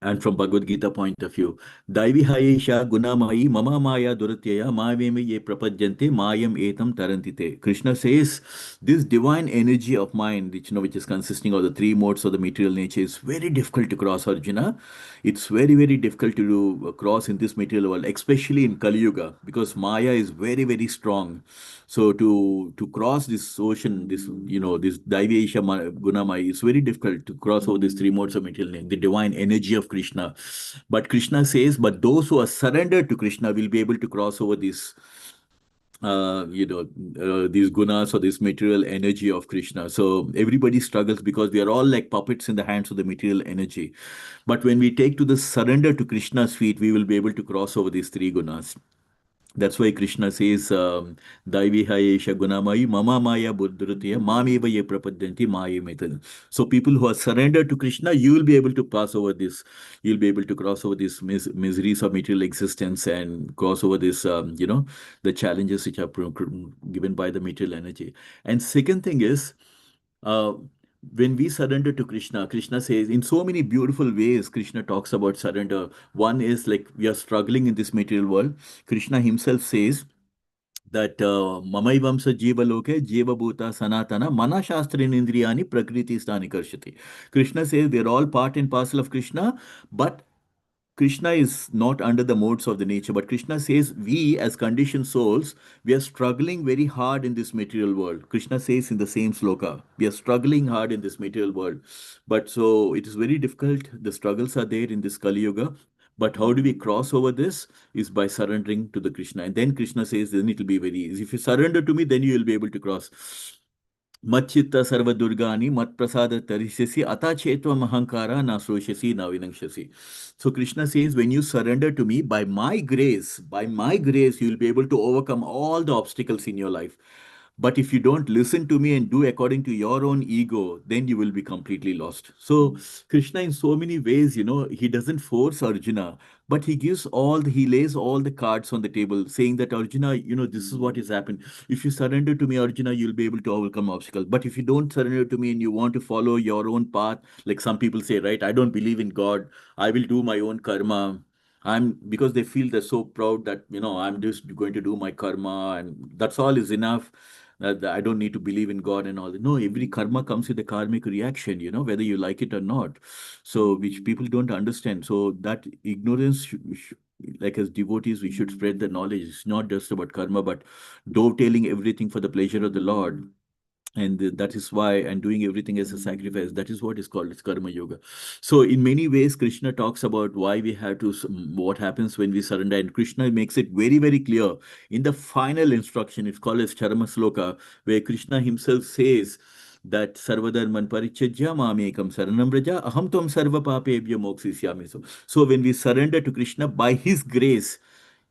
And from Bhagavad Gita point of view, Daivi Hayesha Gunamayi Mama Maya Duratyaya Maveme Ye Prapajante Mayam Etam Tarantite. Krishna says this divine energy of mind, which is consisting of the three modes of the material nature, is very difficult to cross, Arjuna. It's very, very difficult to cross in this material world, especially in Kali Yuga, because Maya is very, very strong. So to cross this ocean, this Daivesha Gunamai, is very difficult to cross over these three modes of material nature, the divine energy of Krishna. But Krishna says, but those who are surrendered to Krishna will be able to cross over this these gunas or this material energy of Krishna. So everybody struggles because we are all like puppets in the hands of the material energy. But when we take to the surrender to Krishna's feet, we will be able to cross over these three gunas. That's why Krishna says, Daivi Hayesha Gunamayi Mama Maya Buddhritya Mameva Ye Prapadyanti Maya Metan. So people who are surrendered to Krishna, you will be able to pass over this. You'll be able to cross over these miseries of material existence and cross over this, the challenges which are given by the material energy. And second thing is, uh, when we surrender to Krishna, Krishna says in so many beautiful ways, Krishna talks about surrender. One is like we are struggling in this material world. Krishna himself says that Mamaivamsa Jiva Loke Jiva Bhuta Sanatana Mana Shastrin Indriyani Prakriti Stani Karshati. Krishna says they're all part and parcel of Krishna, but Krishna is not under the modes of the nature, but Krishna says we as conditioned souls, we are struggling very hard in this material world. Krishna says in the same sloka, we are struggling hard in this material world. But so it is very difficult. The struggles are there in this Kali Yuga. But how do we cross over this? Is by surrendering to the Krishna. And then Krishna says, then it will be very easy. If you surrender to me, then you will be able to cross. Matchitta sarva durgani mat prasada tarishasi ata chetva mahankara na sroshasi na vinangshasi. So Krishna says, when you surrender to me, by my grace, you will be able to overcome all the obstacles in your life. But if you don't listen to me and do according to your own ego, then you will be completely lost. So Krishna, in so many ways, he doesn't force Arjuna, but he lays all the cards on the table, saying that Arjuna, this is what has happened. If you surrender to me, Arjuna, you'll be able to overcome obstacles. But if you don't surrender to me and you want to follow your own path, like some people say, right, I don't believe in God, I will do my own karma. Because they feel they're so proud that, I'm just going to do my karma and that's all is enough. That I don't need to believe in God and all that. No, every karma comes with a karmic reaction, whether you like it or not. So, which people don't understand. So, that ignorance, like as devotees, we should spread the knowledge. It's not just about karma, but dovetailing everything for the pleasure of the Lord. And that is why, and doing everything as a sacrifice, that is what is called as karma yoga. So in many ways, Krishna talks about why we have to, what happens when we surrender, and Krishna makes it very, very clear in the final instruction. It's called as Charama Sloka, where Krishna himself says that sarvadharman parichajya mamekam saranam braja aham tvam sarva papebhyo mokshisyami. So when we surrender to Krishna, by his grace,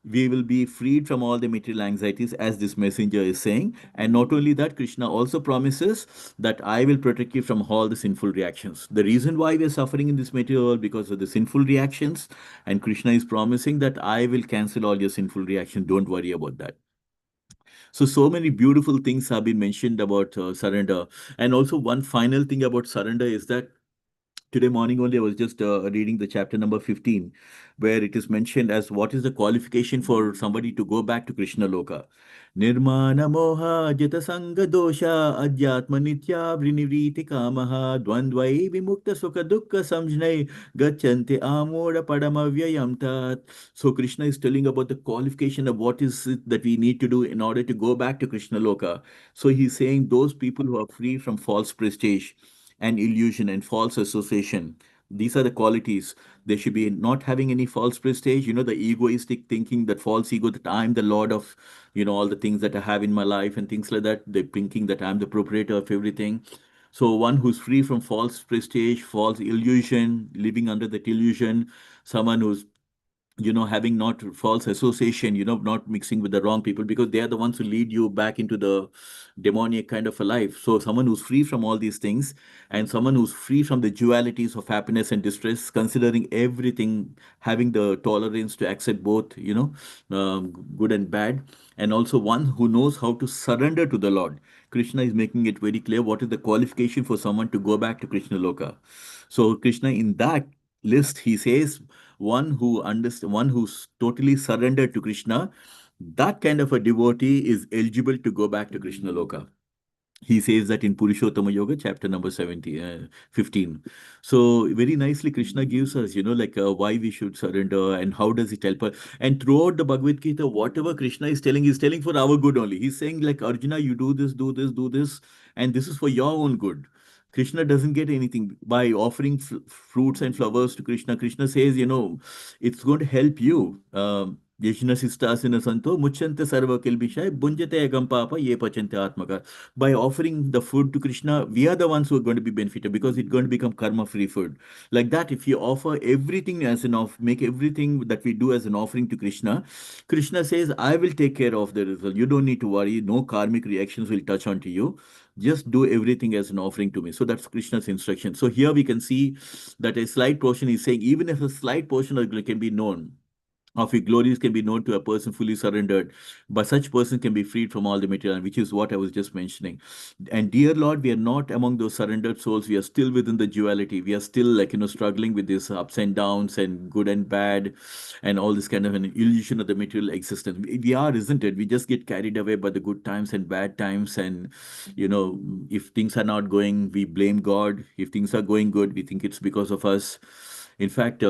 we will be freed from all the material anxieties, as this messenger is saying. And not only that, Krishna also promises that I will protect you from all the sinful reactions. The reason why we are suffering in this material world because of the sinful reactions, and Krishna is promising that I will cancel all your sinful reactions. Don't worry about that. So many beautiful things have been mentioned about surrender. And also one final thing about surrender is that today morning only I was just reading the chapter number 15, where it is mentioned as what is the qualification for somebody to go back to Krishna Loka. Nirmana moha jata sanga dosha adhyatma nitya vrinivriti kamaha dvandvai vimukta sukha dukkha samjnai gacchante amora padamavyayam tat. So Krishna is telling about the qualification of what is it that we need to do in order to go back to Krishna Loka. So he's saying those people who are free from false prestige and illusion and false association. These are the qualities. They should be not having any false prestige, the egoistic thinking, that false ego that I'm the lord of, all the things that I have in my life and things like that. They're thinking that I'm the proprietor of everything. So one who's free from false prestige, false illusion, living under that illusion, someone who's having not false association, not mixing with the wrong people, because they are the ones who lead you back into the demoniac kind of a life. So someone who's free from all these things, and someone who's free from the dualities of happiness and distress, considering everything, having the tolerance to accept both, good and bad, and also one who knows how to surrender to the Lord. Krishna is making it very clear what is the qualification for someone to go back to Krishna Loka. So Krishna, in that list, he says one who's totally surrendered to Krishna, that kind of a devotee is eligible to go back to Krishna Loka. He says that in Purushottama Yoga, chapter number 15. So very nicely, Krishna gives us, why we should surrender and how does it help us. And throughout the Bhagavad Gita, whatever Krishna is telling, he's telling for our good only. He's saying like, Arjuna, you do this, do this, do this, and this is for your own good. Krishna doesn't get anything by offering fruits and flowers to Krishna. Krishna says, it's going to help you. Yajnasistasina santo muchante sarva kilbishai bunjate agam papa ye pachante atmaka. By offering the food to Krishna, we are the ones who are going to be benefited because it's going to become karma-free food. Like that, if you offer everything as an make everything that we do as an offering to Krishna, Krishna says, I will take care of the result. You don't need to worry. No karmic reactions will touch onto you. Just do everything as an offering to me. So that's Krishna's instruction. So here we can see that a slight portion is saying, even if a slight portion can be known, of your glories can be known to a person fully surrendered, but such person can be freed from all the material, which is what I was just mentioning. And dear Lord, we are not among those surrendered souls. We are still within the duality. We are still struggling with these ups and downs and good and bad and all this kind of an illusion of the material existence. We are, isn't it? We just get carried away by the good times and bad times. And, if things are not going, we blame God. If things are going good, we think it's because of us. In fact,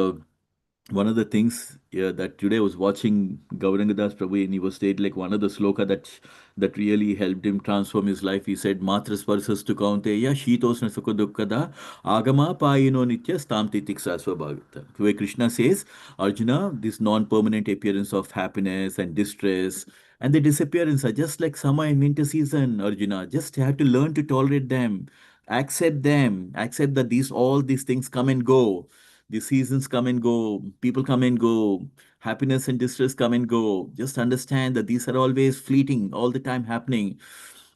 one of the things that today I was watching Gauranga Das Prabhu, and he was stated like one of the sloka that really helped him transform his life. He said, Matras parsas tu kaunteya shitos na sukha dukkada agama payino nitya stam titiksa swabhavita. Where Krishna says, Arjuna, this non-permanent appearance of happiness and distress and the disappearance are just like summer and winter season, Arjuna. Just have to learn to tolerate them. Accept them. Accept that all these things come and go. The seasons come and go, people come and go, happiness and distress come and go. Just understand that these are always fleeting, all the time happening.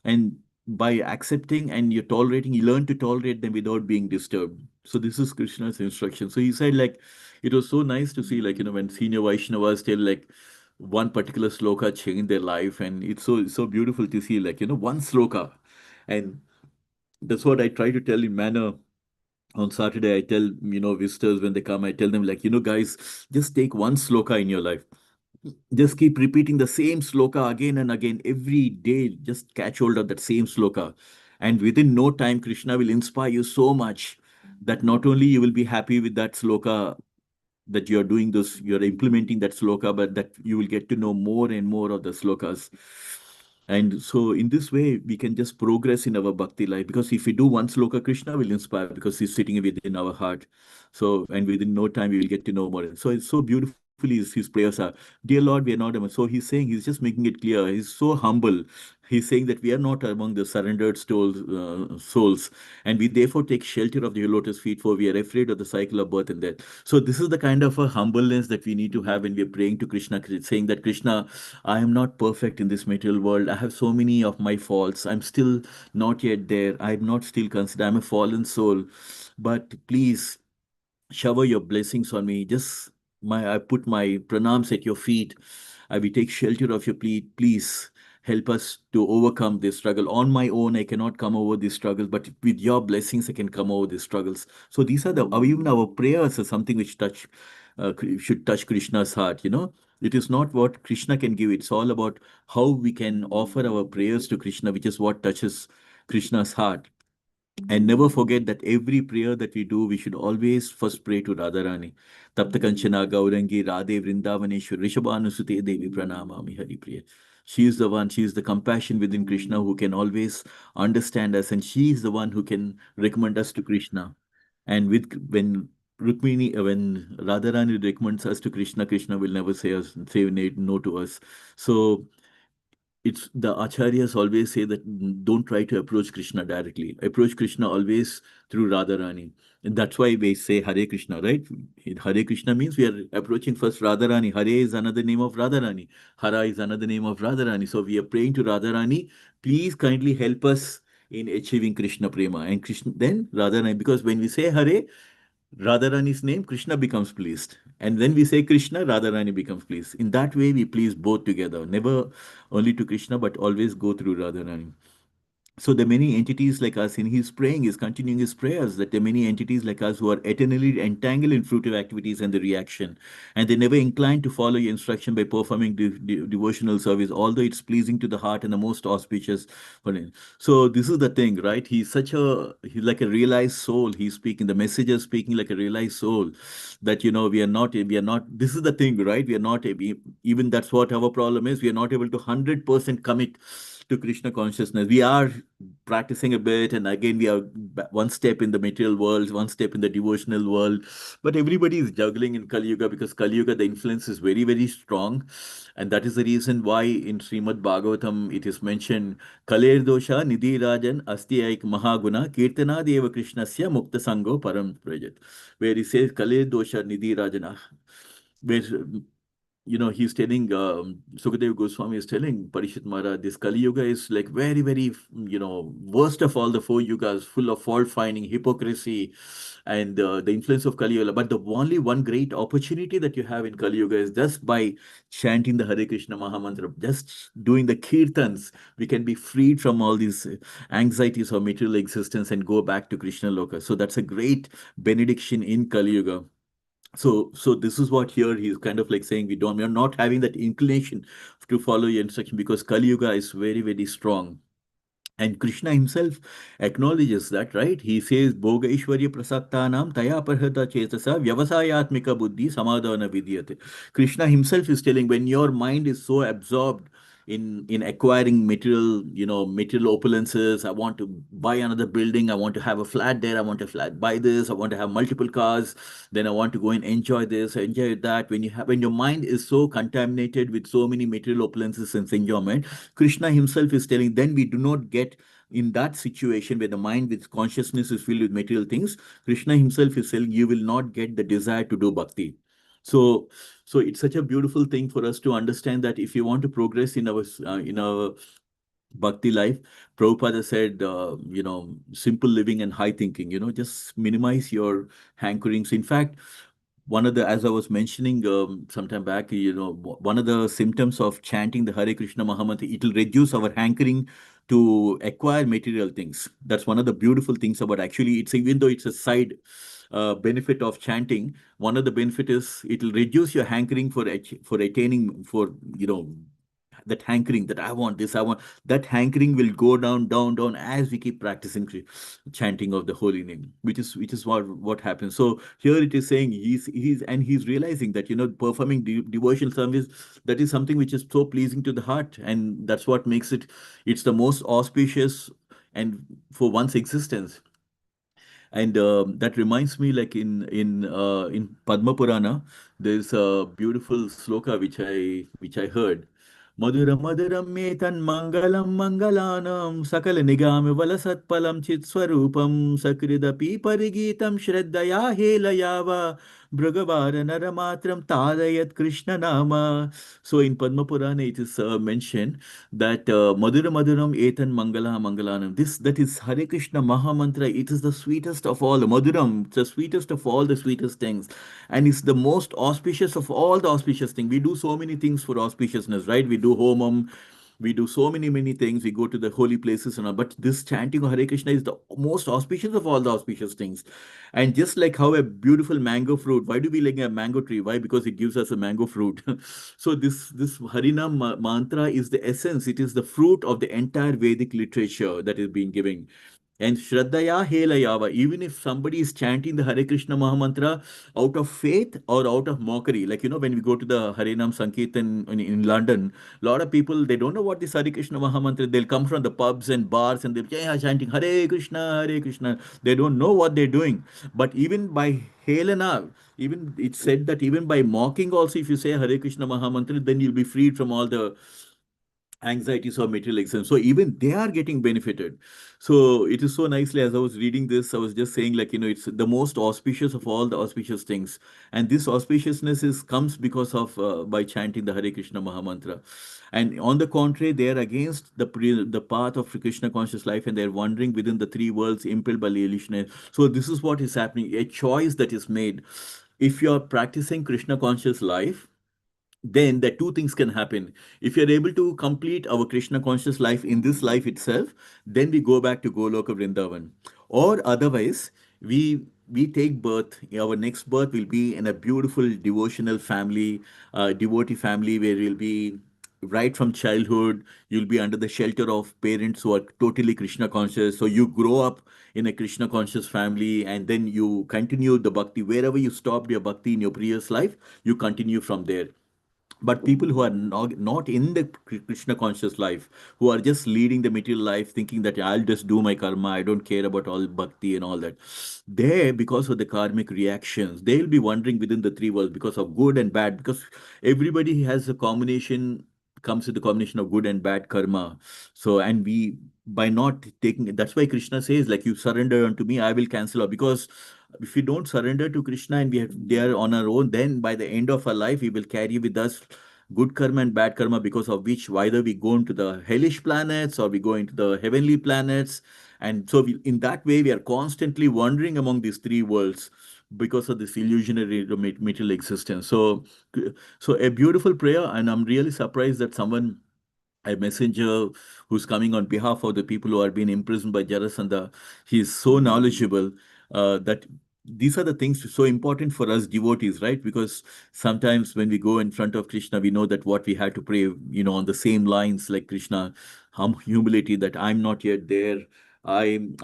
And by accepting and you're tolerating, you learn to tolerate them without being disturbed. So this is Krishna's instruction. So he said, like, it was so nice to see, like, when senior Vaishnavas tell, like, one particular sloka changed their life. And it's so beautiful to see, like, one sloka. And that's what I try to tell in manner. On Saturday, I tell, visitors when they come, I tell them, like, guys, just take one sloka in your life. Just keep repeating the same sloka again and again every day. Just catch hold of that same sloka. And within no time, Krishna will inspire you so much that not only you will be happy with that sloka, that you're doing this, you're implementing that sloka, but that you will get to know more and more of the slokas. And so in this way, we can just progress in our bhakti life, because if we do one sloka, Krishna will inspire because he's sitting within our heart. So, and within no time, we will get to know more. So it's so beautifully his prayers are, dear Lord, we are not among. So he's saying, he's just making it clear. He's so humble. He's saying that we are not among the surrendered souls, and we therefore take shelter of your lotus feet, for we are afraid of the cycle of birth and death. So this is the kind of a humbleness that we need to have when we are praying to Krishna, saying that, Krishna, I am not perfect in this material world. I have so many of my faults. I'm still not yet there. I'm not still considered. I'm a fallen soul. But please shower your blessings on me. I put my pranams at your feet. I will take shelter of your feet. Please help us to overcome this struggle. On my own, I cannot come over these struggles, but with your blessings, I can come over these struggles. So these are even our prayers are something which should touch Krishna's heart. It is not what Krishna can give. It's all about how we can offer our prayers to Krishna, which is what touches Krishna's heart. And never forget that every prayer that we do, we should always first pray to Radharani. Tapta Kanchana Gaurangi Radhe Vrindavaneshwar Rishabhanusute Devi Pranamami Hari Priya. She is the one, she is the compassion within Krishna who can always understand us, and she is the one who can recommend us to Krishna. And when Radharani recommends us to Krishna, Krishna will never say no to us. So it's the acharyas always say that don't try to approach Krishna directly. Approach Krishna always through Radharani. And that's why we say Hare Krishna, right? Hare Krishna means we are approaching first Radharani. Hare is another name of Radharani. Hara is another name of Radharani. So we are praying to Radharani. Please kindly help us in achieving Krishna Prema. And Krishna, then Radharani, because when we say Hare, Radharani's name, Krishna becomes pleased. And when we say Krishna, Radharani becomes pleased. In that way, we please both together. Never only to Krishna, but always go through Radharani. So the many entities like us, in his praying, is continuing his prayers that there are many entities like us who are eternally entangled in fruitive activities and the reaction, and they never incline to follow your instruction by performing devotional service, although it's pleasing to the heart and the most auspicious for him. So this is the thing, right? He's like a realized soul. He's speaking, the messenger speaking like a realized soul, that we are not. This is the thing, right? We are not even that's what our problem is. We are not able to 100% commit to Krishna consciousness. We are practicing a bit, and again, we are one step in the material world, one step in the devotional world. But everybody is juggling in Kali Yuga, because Kali Yuga, the influence is very, very strong. And that is the reason why in Srimad Bhagavatam it is mentioned, Kaler dosha nidhi rajan asti aik mahaguna kirtana deva krishnasya mukta sango param prajat. Where he says Kaler dosha nidhi rajana. Where he's telling, Sukadeva Goswami is telling Parishit Maharaj, this Kali Yuga is like very, very, worst of all the four yugas, full of fault finding, hypocrisy, and the influence of Kali Yuga. But the only one great opportunity that you have in Kali Yuga is just by chanting the Hare Krishna Mahamantra, just doing the kirtans, we can be freed from all these anxieties of material existence and go back to Krishna Loka. So that's a great benediction in Kali Yuga. So this is what here he's kind of like saying, we're not having that inclination to follow your instruction, because Kali Yuga is very, very strong. And Krishna himself acknowledges that, right? He says, Bhoga Ishwarya Prasaktanam Taya Parhata Chetasa Vyavasayatmika Buddhi Samadhana Vidyate. Krishna himself is telling, when your mind is so absorbed in acquiring material opulences, I want to buy another building, I want to have a flat there, I want to buy this, I want to have multiple cars, then I want to go and enjoy this, enjoy that. When your mind is so contaminated with so many material opulences and enjoyment, Krishna himself is telling, then we do not get in that situation where the mind with consciousness is filled with material things. Krishna himself is saying, you will not get the desire to do bhakti. So it's such a beautiful thing for us to understand that if you want to progress in our bhakti life, Prabhupada said, simple living and high thinking, just minimize your hankerings. In fact, as I was mentioning sometime back, one of the symptoms of chanting the Hare Krishna Mahamantra, it will reduce our hankering to acquire material things. That's one of the beautiful things about, actually, even though it's a side benefit of chanting, one of the benefit is it will reduce your hankering for attaining, that hankering that I want this, I want that hankering will go down, down, down as we keep practicing chanting of the holy name, which is what happens. So here it is saying he's realizing that performing devotional service, that is something which is so pleasing to the heart, and that's what makes it's the most auspicious and for one's existence. And that reminds me, like in Padma Purana, there's a beautiful sloka which I heard. Madhura Madhuram Metan Mangalam Mangalanam Sakala Nigam Valasatpalam Chit Swarupam Sakridapi Parigitam Shraddaya Helayava Bragavara Naramatram Tadayat Krishna Nama. So in Padma Purana it is mentioned that Madhura Madhuram Etan Mangala Mangalanam. That is Hare Krishna Mahamantra. It is the sweetest of all. The Madhuram, it's the sweetest of all the sweetest things. And it's the most auspicious of all the auspicious things. We do so many things for auspiciousness, right? We do homam, we do so many things. We go to the holy places and all. But this chanting of Hare Krishna is the most auspicious of all the auspicious things. And just like how a beautiful mango fruit, why do we like a mango tree? Why? Because it gives us a mango fruit. So this Harinam mantra is the essence. It is the fruit of the entire Vedic literature that is being given. And Shraddhaya Helayava, even if somebody is chanting the Hare Krishna Mahamantra out of faith or out of mockery, like, when we go to the Harinam Sankirtan in London, a lot of people, they don't know what this Hare Krishna Mahamantra, they'll come from the pubs and bars and they'll chanting Hare Krishna, Hare Krishna. They don't know what they're doing. But even by Helena, even it's said that even by mocking also, if you say Hare Krishna Mahamantra, then you'll be freed from all the anxieties or material existence. So even they are getting benefited. So it is so nicely, as I was reading this, I was just saying, like, it's the most auspicious of all the auspicious things. And this auspiciousness comes because of by chanting the Hare Krishna Mahamantra. And on the contrary, they are against the path of Krishna conscious life, and they're wandering within the three worlds impelled by illusion. So this is what is happening, a choice that is made. If you're practicing Krishna conscious life, then the two things can happen. If you're able to complete our Krishna conscious life in this life itself, then we go back to Goloka Vrindavan. Or otherwise, we take birth. Our next birth will be in a beautiful devotional family, devotee family, where we'll be right from childhood. You'll be under the shelter of parents who are totally Krishna conscious. So you grow up in a Krishna conscious family, and then you continue the bhakti. Wherever you stopped your bhakti in your previous life, you continue from there. But people who are not in the Krishna conscious life, who are just leading the material life, thinking that I'll just do my karma, I don't care about all bhakti and all that, they, because of the karmic reactions, they'll be wandering within the three worlds because of good and bad, because everybody has a combination, comes with the combination of good and bad karma. So, and we, by not taking, that's why Krishna says, like, you surrender unto me, I will cancel out. Because if we don't surrender to Krishna and we have they are on our own, then by the end of our life, we will carry with us good karma and bad karma, because of which either we go into the hellish planets or we go into the heavenly planets. And so in that way, we are constantly wandering among these three worlds because of this illusionary material existence. So a beautiful prayer, and I'm really surprised that someone, a messenger who's coming on behalf of the people who are being imprisoned by Jarasandha. He is so knowledgeable that these are the things so important for us devotees, right? Because sometimes when we go in front of Krishna, we know that what we have to pray, on the same lines like Krishna, humility, that I'm not yet there. I'm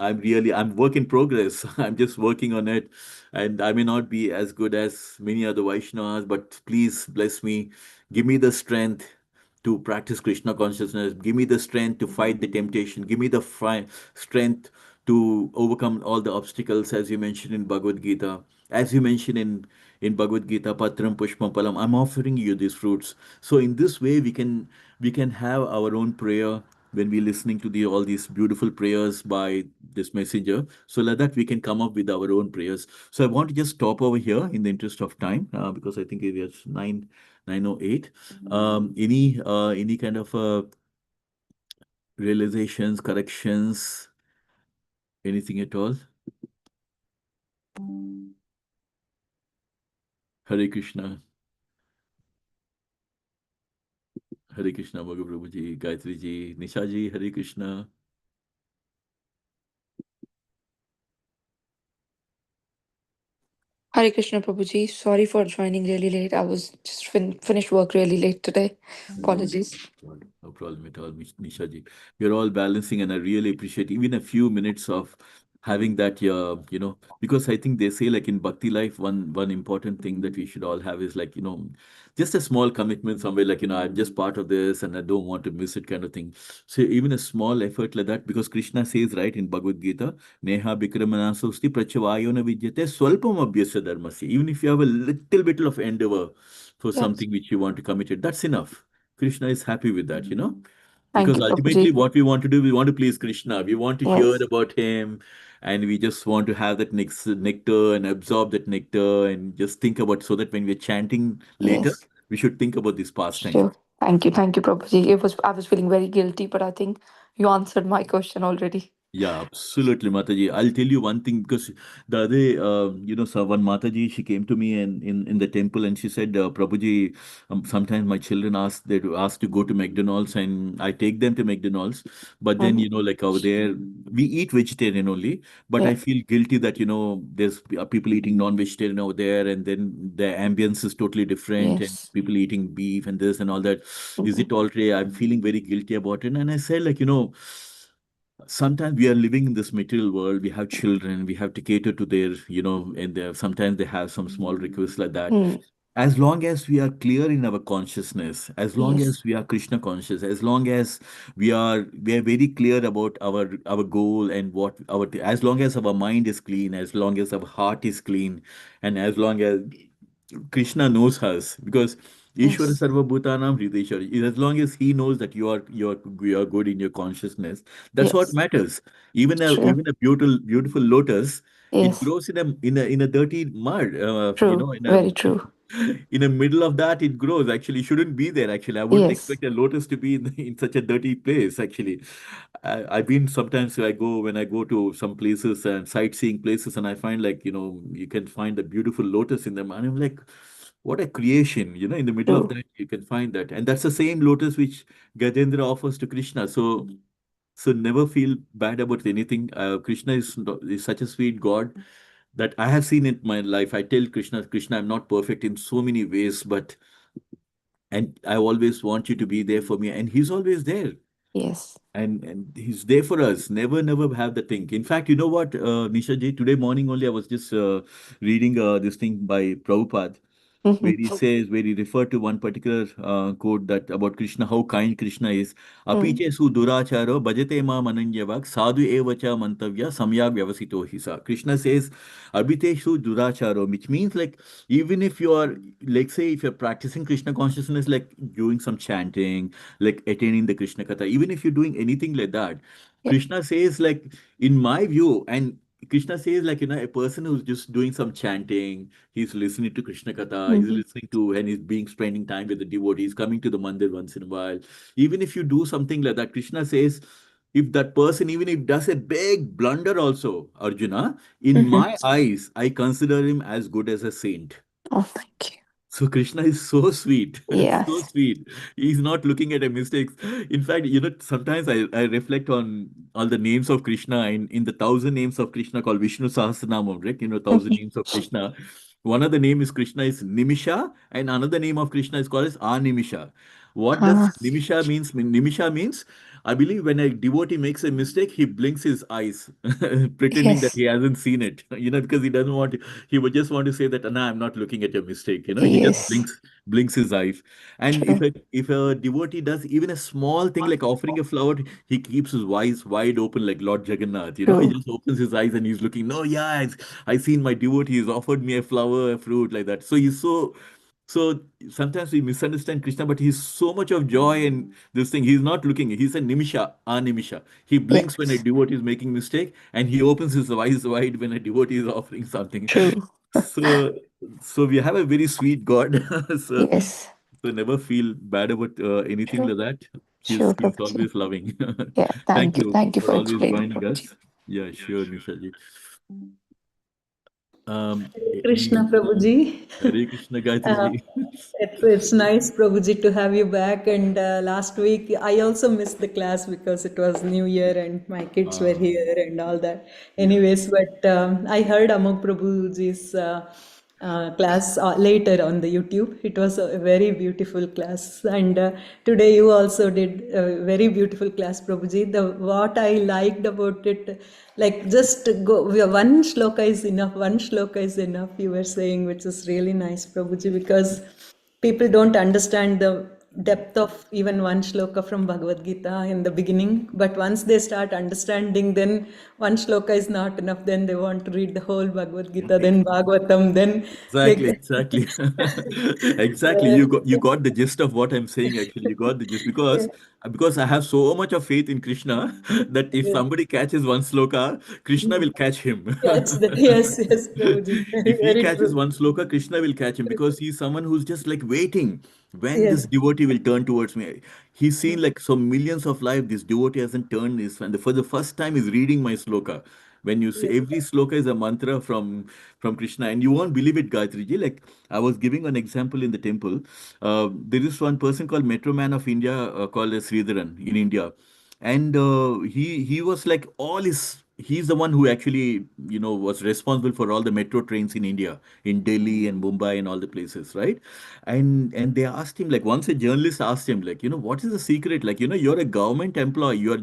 work in progress. I'm just working on it, and I may not be as good as many other Vaishnavas, but please bless me, give me the strength to practice Krishna consciousness. Give me the strength to fight the temptation. Give me the strength to overcome all the obstacles, as you mentioned in Bhagavad Gita. As you mentioned in Bhagavad Gita, Patram Pushpam Palam, I'm offering you these fruits. So in this way, we can have our own prayer when we're listening to all these beautiful prayers by this messenger. So like that, we can come up with our own prayers. So I want to just stop over here in the interest of time, because I think it is 9:08. Any kind of realizations, corrections, anything at all? Hare Krishna. Hare Krishna, Bhagavan ji, Gayatri ji, Nisha ji, Hare Krishna. Hare Krishna Prabhuji. Sorry for joining really late. I was just finished work really late today. Apologies. No problem at all, Nisha ji. We're all balancing, and I really appreciate even a few minutes of having that, because I think they say, like, in bhakti life, one important thing that we should all have is, like, just a small commitment somewhere, like, I'm just part of this and I don't want to miss it, kind of thing. So even a small effort like that, because Krishna says, right, in Bhagavad Gita, Neha Bikramanasosti Prachavayona Vidyate Swalpam Abhyasya Dharmasya. Even if you have a little bit of endeavor for Yes. something which you want to commit it, that's enough. Krishna is happy with that, Thank because you, ultimately Prabhuji. what we want to do, we want to please Krishna. We want to hear Yes. about him, and we just want to have that nectar and absorb that nectar and just think about, so that when we're chanting later, Yes. we should think about this pastime. Sure. Thank you. Thank you, Prabhuji. I was feeling very guilty, but I think you answered my question already. Yeah, absolutely, Mataji. I'll tell you one thing, because the other day, so one Mataji, she came to me and in the temple, and she said, Prabhuji, sometimes my children ask to go to McDonald's, and I take them to McDonald's. But then, Hmm. like over there, we eat vegetarian only, but I Yeah. feel guilty that, there's people eating non-vegetarian over there, and then the ambience is totally different, and Yes. people eating beef and this and all that. Is Hmm. it all right? I'm feeling very guilty about it. And I said, like, sometimes we are living in this material world, we have children, we have to cater to their, and sometimes they have some small requests like that. Hmm. As long as we are clear in our consciousness, as long Yes. as we are Krishna conscious, as long as we are very clear about our goal, and what our as long as our mind is clean, as long as our heart is clean, and as long as Krishna knows us, because Ishwara Yes. Sarva Bhutanam Hrideshwara. As long as he knows that you are good in your consciousness, that's what Yes. matters. Even a True. even a beautiful lotus, it Yes. grows in a dirty mud. True. In a Very true. in the middle of that it grows. Actually, it shouldn't be there. Actually, I wouldn't Yes. expect a lotus to be in such a dirty place. Actually, I've been sometimes when I go to some places and sightseeing places, and I find like you can find a beautiful lotus in them, and I'm like, what a creation! In the middle of True. that you can find that, and that's the same lotus which Gajendra offers to Krishna. So never feel bad about anything. Krishna is such a sweet God that I have seen in my life. I tell Krishna, I'm not perfect in so many ways, and I always want you to be there for me, and He's always there, Yes. and He's there for us. Never have the thing. In fact, you know what, Nisha ji, today morning only I was just reading this thing by Prabhupada, Mm-hmm. where he referred to one particular quote that about Krishna, how kind Krishna is. Mm. Apiche su duracharo bhajate ma mananyavak sadhu evacha mantavya samyak vyavasito hisa. Krishna says, Abhite su duracharo, which means like, even if you are, like, say, if you're practicing Krishna consciousness, like doing some chanting, like attaining the Krishna Katha, even if you're doing anything like that, Yeah. Krishna says, like, in my view, and Krishna says, like, a person who's just doing some chanting, he's listening to Krishna Katha, he's Mm-hmm. listening to, and he's spending time with the devotees, coming to the mandir once in a while. Even if you do something like that, Krishna says, if that person, even if does a big blunder also, Arjuna, in Mm-hmm. my eyes, I consider him as good as a saint. Oh, thank you. So Krishna is so sweet, so Yes. sweet. He's not looking at a mistakes. In fact, sometimes I reflect on all the names of Krishna in the 1,000 names of Krishna called Vishnu Sahasranamam, right? 1,000 names of Krishna. One of the name is Krishna is Nimisha, and another name of Krishna is called as Animisha. What does Ah, Nimisha means? Nimisha means, I believe, when a devotee makes a mistake, he blinks his eyes, pretending that yes. he hasn't seen it. Because he doesn't want. He would just want to say that, "No, I'm not looking at your mistake." He just Yes. blinks his eyes. And if True. a devotee does even a small thing like offering a flower, he keeps his eyes wide open like Lord Jagannath. He True. just opens his eyes and he's looking. No, yeah, I seen my devotee. He's offered me a flower, a fruit like that. So he's so sometimes we misunderstand Krishna, but he's so much of joy in this thing. He's not looking. He's a nimisha, animisha. He blinks when a Yes. devotee is making mistake, and he opens his eyes wide when a devotee is offering something. True. So, so we have a very sweet God. so, Yes. so never feel bad about anything Sure. like that. Sure, He's Prabhuji. always loving. Yeah. Thank Thank you. you Thank you for for always explaining, joining Prabhuji. us. Yeah, sure, Nishaji. Krishna Any Prabhuji. Hare Krishna Gayatri Uh, ji. it's nice, Prabhuji, to have you back. And last week, I also missed the class because it was New Year and my kids were Um, here and all that. yeah. Anyways, but I heard Amok Prabhuji's class later on the YouTube. It was a very beautiful class. And today you also did a very beautiful class, Prabhuji. What I liked about it, like just go, one shloka is enough, one shloka is enough, you were saying, which is really nice, Prabhuji, because people don't understand the depth of even one shloka from Bhagavad Gita in the beginning, but once they start understanding, then one shloka is not enough, then they want to read the whole Bhagavad Gita, then Bhagavatam, then Exactly, they exactly. Exactly. You got the gist of what I'm saying actually. You got the gist because I have so much of faith in Krishna that if somebody catches one sloka, Krishna will catch him. catch the, yes, yes, Prabhuji, very, If he very catches true. one sloka, Krishna will catch him because he's someone who's just like waiting when this Yes. devotee will turn towards me. He's seen like so millions of life. This devotee hasn't turned his, and for the first time is reading my sloka. When you say every sloka is a mantra from Krishna, and you won't believe it, Gayatri ji. Like I was giving an example in the temple. There is one person called Metro Man of India, called as Sridharan in India, and he was like all his. He's the one who actually was responsible for all the metro trains in India, in Delhi and Mumbai and all the places, right? And they asked him, like, once a journalist asked him, like, what is the secret? Like, you're a government employee, you're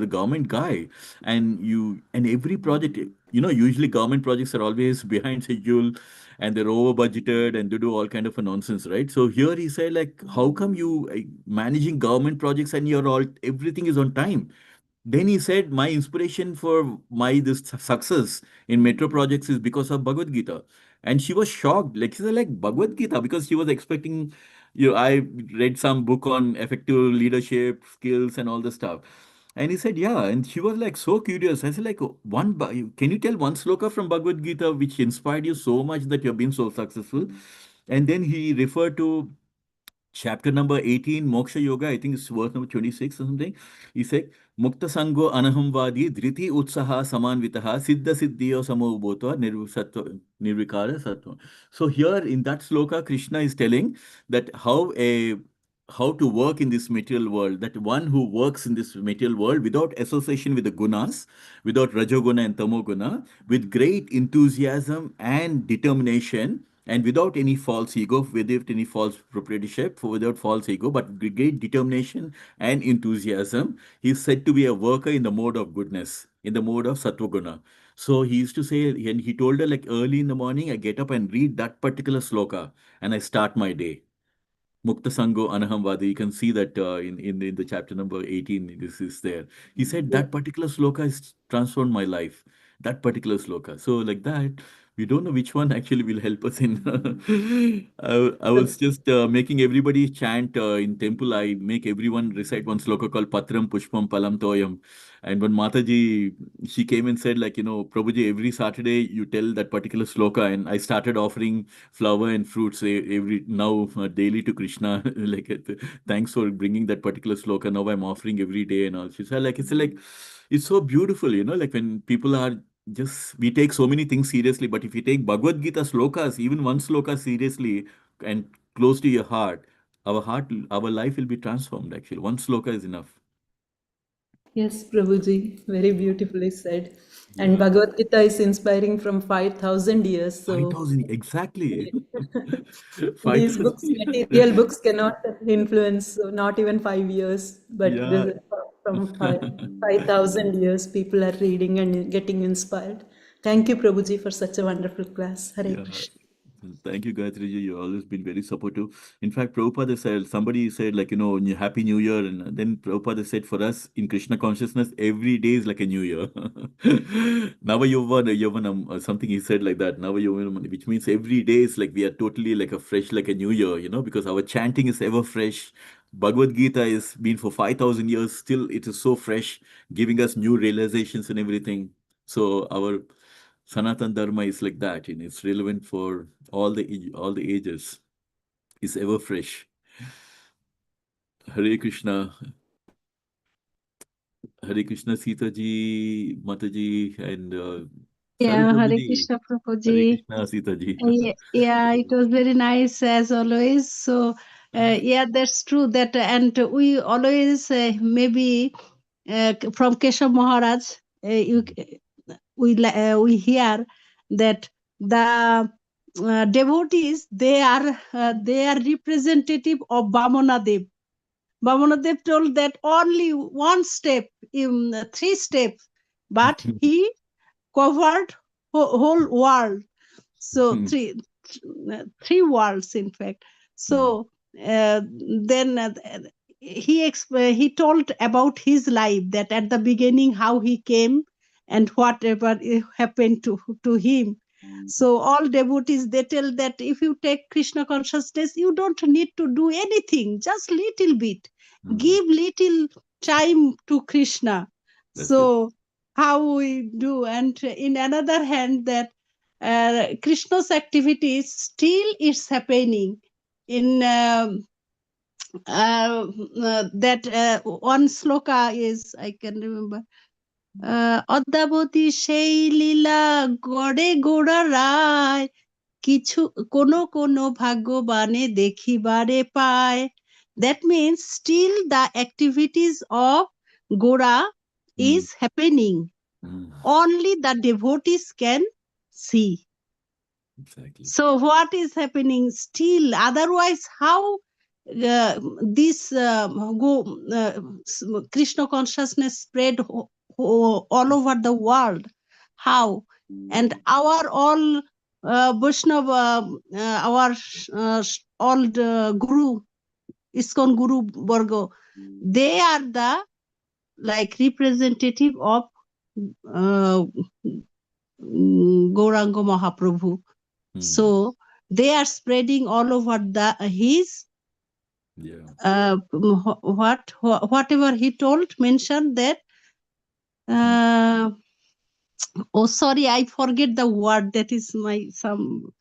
a government guy, and every project, usually government projects are always behind schedule, and they're over budgeted, and they do all kind of a nonsense, right? So here he said, like, how come you managing government projects and everything is on time? Then he said, my inspiration for my this success in metro projects is because of Bhagavad Gita. And she was shocked. Like, she said, like, Bhagavad Gita, because she was expecting, I read some book on effective leadership skills and all the stuff. And he said, yeah. And she was like so curious. I said, like, can you tell one sloka from Bhagavad Gita which inspired you so much that you've been so successful? And then he referred to chapter number 18, Moksha Yoga, I think it's verse number 26 or something. He said, Mukta Sango Anahamvadi Dhriti Utsaha Samanvitaha Siddha Siddhiyo Samobhota Nirvikara Sattva. So here in that sloka, Krishna is telling that how to work in this material world, that one who works in this material world without association with the gunas, without rajoguna and tamoguna, with great enthusiasm and determination, and without any false ego, without any false proprietorship, without false ego, but with great determination and enthusiasm, he is said to be a worker in the mode of goodness, in the mode of sattva-guna. So he used to say, and he told her, like, early in the morning, I get up and read that particular sloka, and I start my day. Mukta Sango Anahamvadi. You can see that in the chapter number 18, this is there. He said that particular sloka has transformed my life. That particular sloka. So like that, we don't know which one actually will help us in. I was just making everybody chant in temple. I make everyone recite one sloka called Patram Pushpam Palam Toyam. And when Mataji, she came and said, like, Prabhuji, every Saturday you tell that particular sloka. And I started offering flower and fruits every now daily to Krishna. Like, thanks for bringing that particular sloka. Now I'm offering every day and all. She said, like, it's so beautiful, like when people are we take so many things seriously, but if you take Bhagavad Gita slokas, even one sloka seriously and close to your heart, our life will be transformed actually. One sloka is enough. Yes, Prabhuji, very beautifully said. And Yeah. Bhagavad Gita is inspiring from 5,000 years. So 5,000, exactly. these 5,000. books, material books, cannot influence not even 5 years, but this Yeah. is from 5,000 years, people are reading and getting inspired. Thank you, Prabhuji, for such a wonderful class. Hare Yeah. Krishna. Thank you, Gayatri ji. You've always been very supportive. In fact, Prabhupada said, somebody said, like, Happy New Year. And then Prabhupada said, for us in Krishna consciousness, every day is like a new year. Nava Yovanam, something he said like that. Nava Yovanam, which means every day is like we are totally like a fresh, like a new year, because our chanting is ever fresh. Bhagavad Gita is been for 5,000 years. Still, it is so fresh, giving us new realizations and everything. So our Sanatan Dharma is like that, it's relevant for all the ages. It's ever fresh. Hare Krishna. Hare Krishna, Sita ji, Mata ji, and Saru Yeah, Hare Prabhuji. Krishna Hare Prabhuji. Krishna, Sita ji. Yeah, it was very nice as always. So, yeah, that's true. That and we always maybe from Keshav Maharaj, we hear that the devotees they are representative of Vamana Dev. Vamana Dev told that only one step in 3 steps, but he covered whole world. So three worlds in fact. So then he told about his life, that at the beginning how he came and whatever happened to him. So all devotees, they tell that if you take Krishna consciousness, you don't need to do anything, just little bit, give little time to Krishna. That's So how we do. And in another hand, that Krishna's activities still is happening in that one sloka is, I can remember, অদ্যাবতী সেই লীলা গড়ে গোড়া রায় কিছু কোনো ভাগ্যবানে দেখিবারে পায়. That means still the activities of Gora is happening. Only the devotees can see. Exactly. So what is happening still? Otherwise, how this Krishna consciousness spread all over the world? How? And our all Vaishnava, our old Guru, ISKCON Guru Varga, they are the like representative of Gauranga Mahaprabhu. So they are spreading all over his Yeah. Whatever he mentioned that oh sorry, I forget the word, that is my some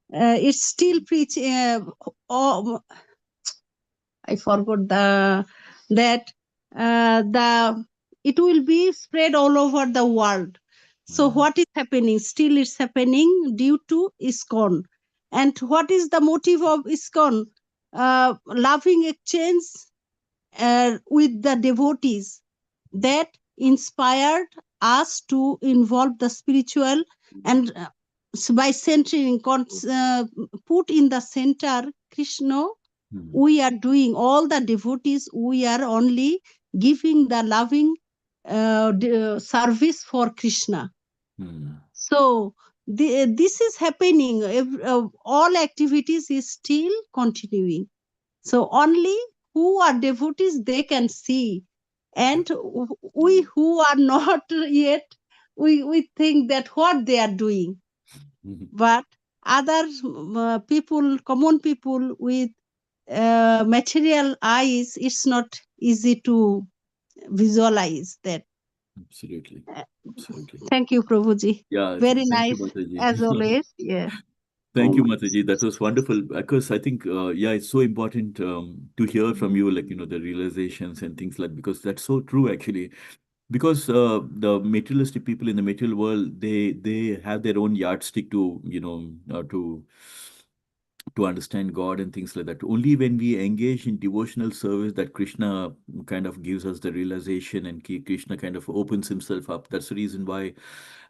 it's still preach oh, I forgot that the it will be spread all over the world. So what is happening? Still it's happening due to ISKCON. And what is the motive of ISKCON? Loving exchange with the devotees that inspired us to involve the spiritual and by centering, put in the center Krishna. We are doing all the devotees, we are only giving the loving service for Krishna. So this is happening. All activities is still continuing. So only who are devotees, they can see. And we who are not yet, we think that what they are doing. But other people, common people with material eyes, it's not easy to visualize that. Absolutely. Absolutely. Thank you, Prabhuji. Yeah. Very Thank you, nice, Mataji. as always. Yeah. Thank you, Mataji. That was wonderful because I think, yeah, it's so important to hear from you, like, the realizations and things like, because that's so true, actually. Because the materialistic people in the material world, they have their own yardstick to, to understand God and things like that. Only when we engage in devotional service that Krishna kind of gives us the realization, and Krishna kind of opens himself up. That's the reason why,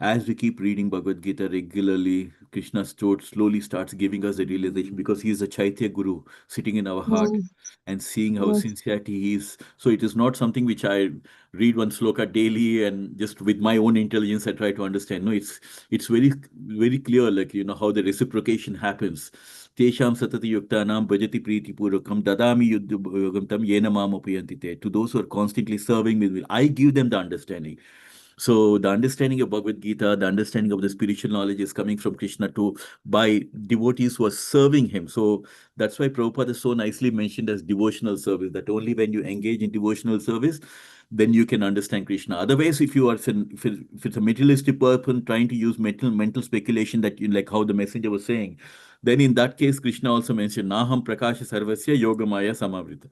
as we keep reading Bhagavad Gita regularly, Krishna slowly starts giving us the realization, because he is a Chaitya Guru sitting in our heart and seeing how sincerity he is. So it is not something which I read one sloka daily and just with my own intelligence I try to understand. No, it's very, very clear, like, how the reciprocation happens. Tesham satati yuktanam bhajati priti purvakam dadami yogam tam yena mam upayanti te. To those who are constantly serving me, I give them the understanding. So the understanding of Bhagavad Gita, the understanding of the spiritual knowledge is coming from Krishna to by devotees who are serving him. So that's why Prabhupada is so nicely mentioned as devotional service, that only when you engage in devotional service, then you can understand Krishna. Otherwise, if you are if it's a materialistic person trying to use mental speculation, that you like how the messenger was saying, then in that case, Krishna also mentioned Naham Prakasha Sarvasya Yogamaya Samavrita.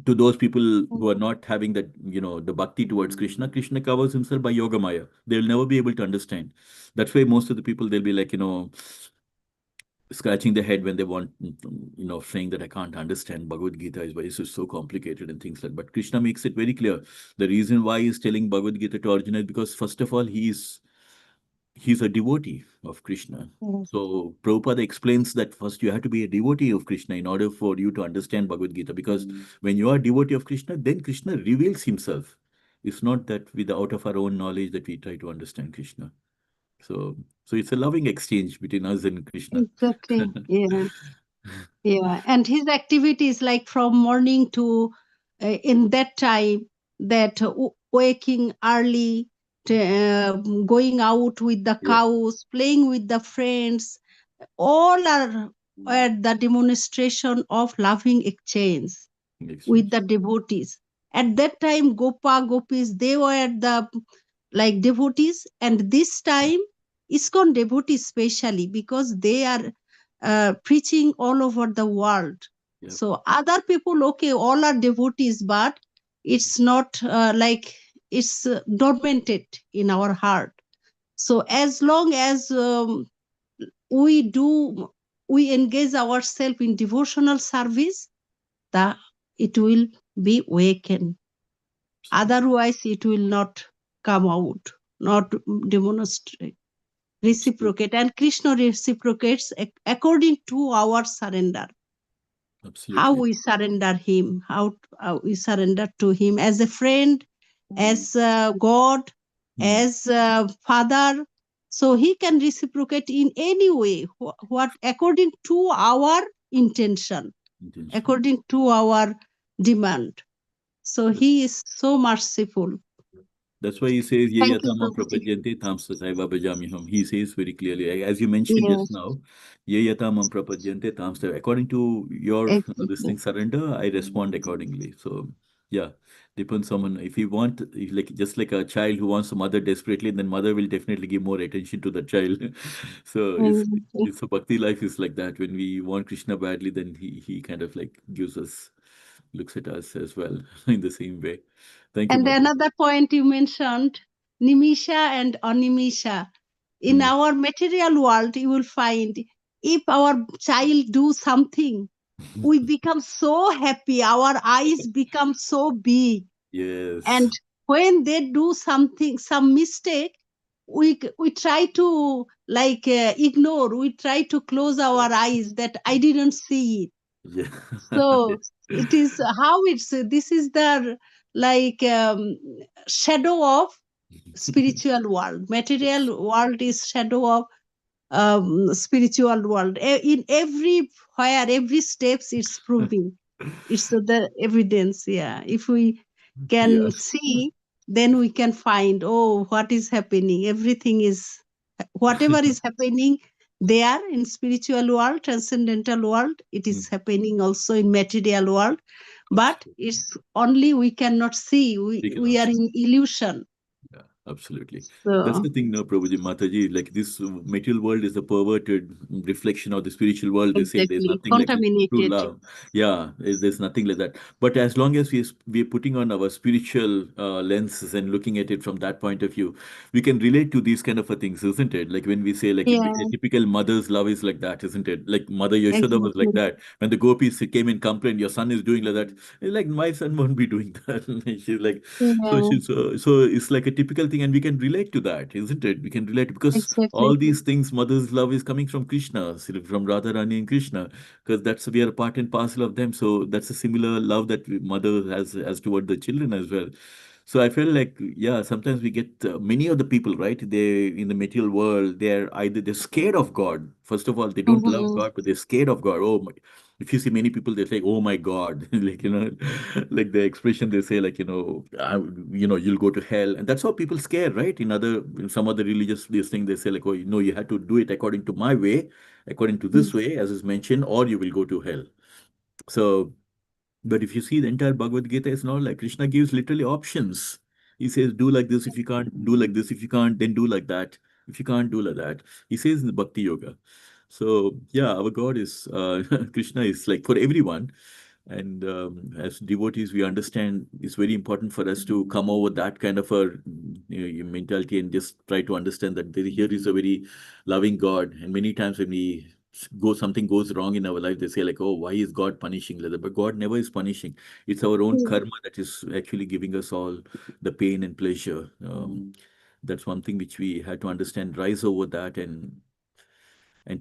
To those people who are not having that, the bhakti towards Krishna, Krishna covers himself by Yoga Maya. They'll never be able to understand. That's why most of the people, they'll be like, scratching their head when they want, saying that I can't understand Bhagavad Gita is why it's so complicated and things like that. But Krishna makes it very clear. The reason why he's telling Bhagavad Gita to Arjuna is because, first of all, he's a devotee of Krishna. So Prabhupada explains that first you have to be a devotee of Krishna in order for you to understand Bhagavad Gita. Because when you are a devotee of Krishna, then Krishna reveals himself. It's not that out of our own knowledge that we try to understand Krishna. So it's a loving exchange between us and Krishna. Exactly. Yeah. Yeah. And his activities, like from morning to in that time, that waking early, going out with the cows, playing with the friends, all are the demonstration of loving exchange with the devotees. At that time, Gopis, they were the like devotees, and this time ISKCON devotees especially, because they are preaching all over the world. So other people, okay, all are devotees, but it's not like it's dormanted in our heart. So as long as we engage ourselves in devotional service, that it will be awakened. Otherwise, it will not come out, not demonstrate, reciprocate. And Krishna reciprocates according to our surrender. Absolutely. How we surrender him, how we surrender to him as a friend, as God, as Father. So he can reciprocate in any way, what according to our intention, according to our demand. So he is so merciful. That's why he says, Ye Thank you, yatamam Prabhuji. prapajyante tam sataiva bhajamiham. He says very clearly, as you mentioned just Yes, now, Ye yatamam prapajyante tam sataiva. According to your this exactly. thing surrender, I respond accordingly. So yeah, depends on if you want, if like just like a child who wants a mother desperately, then mother will definitely give more attention to the child. So Exactly. it's a bhakti life is like that. When we want Krishna badly, then he kind of like gives us, looks at us as well in the same way. Thank you, And mother. another point you mentioned, Nimisha and Animisha. In Mm. our material world, you will find if our child do something, we become so happy, our eyes become so big. And Yes. when they do something, some mistake, we try to like ignore, we try to close our eyes that I didn't see it. Yeah. So it is how it's this is the like shadow of spiritual world. Material world is shadow of spiritual world. In every steps it's proving. It's the evidence. Yeah, if we can Yes. see, then we can find, oh, what is happening. Everything is whatever is happening there in spiritual world, transcendental world, it is happening also in material world, but Absolutely. it's only we cannot see, We we cannot are see. in illusion. Yeah, absolutely. That's So the thing, no, Prabhuji, Mataji, like this material world is a perverted reflection of the spiritual world. They say there's exactly, nothing like true contaminated. love. Yeah, there's nothing like that. But as long as we're putting on our spiritual lenses and looking at it from that point of view, we can relate to these kind of a things, isn't it? Like when we say like Yeah, a typical mother's love is like that, isn't it? Like Mother Yashoda was like exactly. that. When the gopis came and complained, your son is doing like that. Like my son won't be doing that. She's like, so Yeah, so it's like a typical thing, and we can relate to that, isn't it? We can relate because exactly. all these things, mother's love is coming from Krishna, from Radharani and Krishna, because that's we are part and parcel of them. So that's a similar love that mother has toward the children as well. So I feel like, yeah, sometimes we get many of the people, right? They in the material world, they're scared of God. First of all, they don't love Mhm. God, but they're scared of God. Oh my! If you see many people, they say, "Oh my God," like like the expression they say, like you'll go to hell, and that's how people scare, right? In some other religious this thing, they say like, "Oh, you had to do it according to my way, according to this way, as is mentioned, or you will go to hell." So. But if you see the entire Bhagavad Gita, it's not like Krishna gives literally options. He says, do like this if you can't, do like this if you can't, then do like that. If you can't, do like that. He says in the Bhakti Yoga. So, yeah, our God is, Krishna is like for everyone. And as devotees, we understand it's very important for us to come over that kind of a mentality and just try to understand that here is a very loving God. And many times when we something goes wrong in our life, they say like, oh, why is God punishing like that? But God never is punishing. It's our own karma that is actually giving us all the pain and pleasure. That's one thing which we had to understand, rise over that and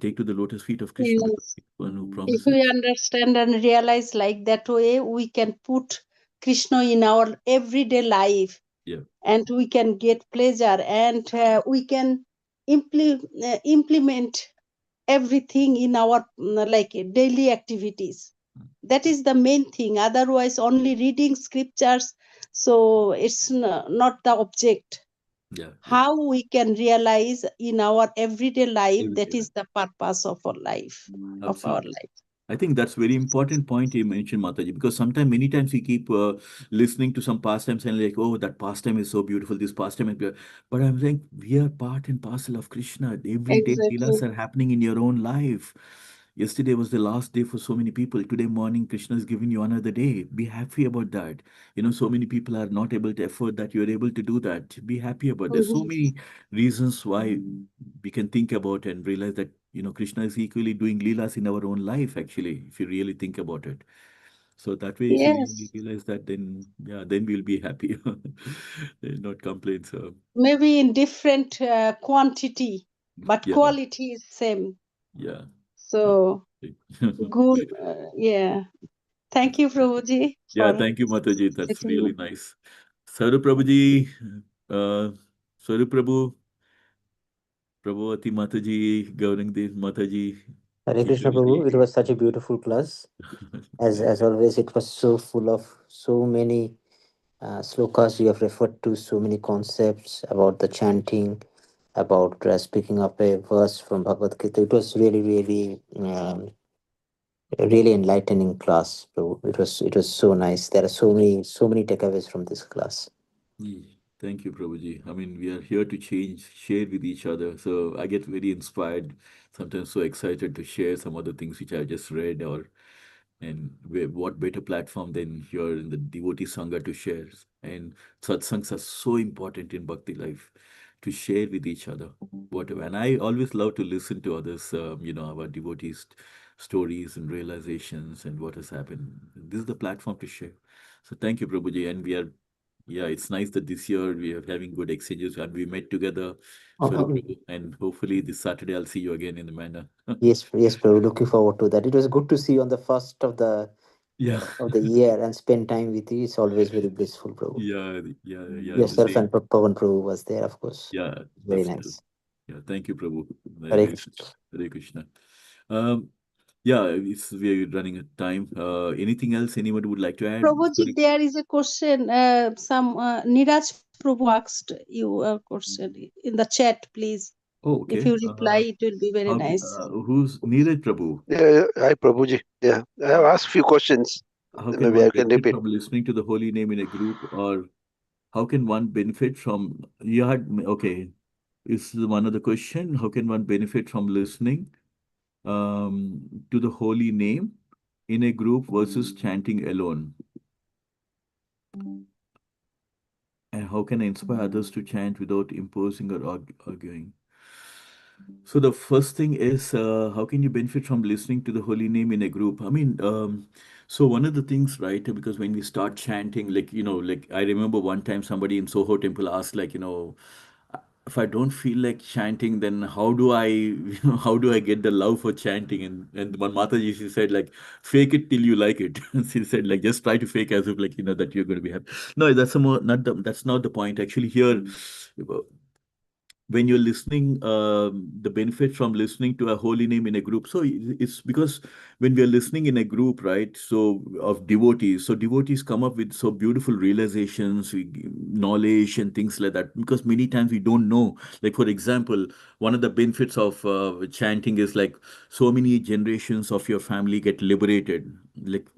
take to the lotus feet of Krishna, because Yes. he's the one who If promises. we understand and realize like that way, we can put Krishna in our everyday life Yeah. and we can get pleasure and we can implement everything in our like daily activities. That is the main thing. Otherwise, only reading scriptures, so it's not the object. Yeah. How we can realize in our everyday life, Every that day. is the purpose of our life, of our Absolutely. life. I think that's very important point you mentioned, Mataji, because sometimes, many times we keep listening to some pastimes and like, oh, that pastime is so beautiful, this pastime is beautiful. But I'm saying we are part and parcel of Krishna. Every day, Exactly. leelas are happening in your own life. Yesterday was the last day for so many people. Today morning, Krishna is giving you another day. Be happy about that. So many people are not able to afford that. You're able to do that. Be happy about. There's so Mhm. many reasons why we can think about and realize that Krishna is equally doing leelas in our own life, actually, if you really think about it. So that way, if you really Yes, realize that, then yeah, then we'll be happy, not complain. So maybe in different quantity, but yeah, quality is same. yeah, So absolutely. good. Yeah. Thank you, Prabhuji, Yeah, for thank you, Mataji. That's letting me. really nice. Saru Prabhuji, uh, Saru Prabhu, Prabhuati Mataji, Gaurang Dev Mataji, Hare is Krishna everybody? Prabhu, it was such a beautiful class. As Thank as always, it was so full of so many slokas. You have referred to so many concepts about the chanting, about speaking up a verse from Bhagavad Gita. It was really, really, really enlightening class. Prabhu. It was so nice. There are so many takeaways from this class. Thank you, Prabhuji. I mean, we are here to change, share with each other. So I get very inspired, sometimes so excited to share some other things which I just read, or what better platform than here in the devotee sangha to share. And satsangs are so important in bhakti life, to share with each other whatever. And I always love to listen to others, our devotees' stories and realizations and what has happened. This is the platform to share. So thank you, Prabhuji. And yeah, it's nice that this year we are having good exchanges and we met together. Sorry, Prabhu. And hopefully this Saturday I'll see you again in the manor. Yes, yes, Prabhu. Looking forward to that. It was good to see you on the first Yeah. of the year and spend time with you. It's always very blissful, Prabhu. Yeah. The Yourself same. and Pawan Prabhu was there, of course. Yeah, Very that's true. nice. Yeah, thank you, Prabhu. Hare Hare Krishna. Hare Krishna. Um, yeah, we're running out of time. Anything else anyone would like to add? Prabhuji, Sorry. there is a question. Some Niraj Prabhu asked you a question in the chat, please. Oh, If okay. you reply, it will be very nice. Who's Neeraj Prabhu? Yeah, hi Prabhuji. Yeah, I have asked few questions. How can Maybe one I can benefit repeat. from listening to the holy name in a group, or how can one benefit from? You had okay. Is one of the question? How can one benefit from listening to the holy name in a group versus chanting alone? And how can I inspire others to chant without imposing or arguing? So the first thing is, how can you benefit from listening to the holy name in a group? I mean, so one of the things, right? Because when we start chanting, like I remember one time somebody in Soho Temple asked, if I don't feel like chanting, then how do I, how do I get the love for chanting? And one Mataji, she said, like, fake it till you like it. She said, like, just try to fake as if, like, that you're going to be happy. No, that's not the point. Actually, here, when you're listening, the benefit from listening to a holy name in a group. So it's because when we are listening in a group, right? So of devotees, so devotees come up with so beautiful realizations, knowledge, and things like that. Because many times we don't know. Like for example, one of the benefits of chanting is like so many generations of your family get liberated. Like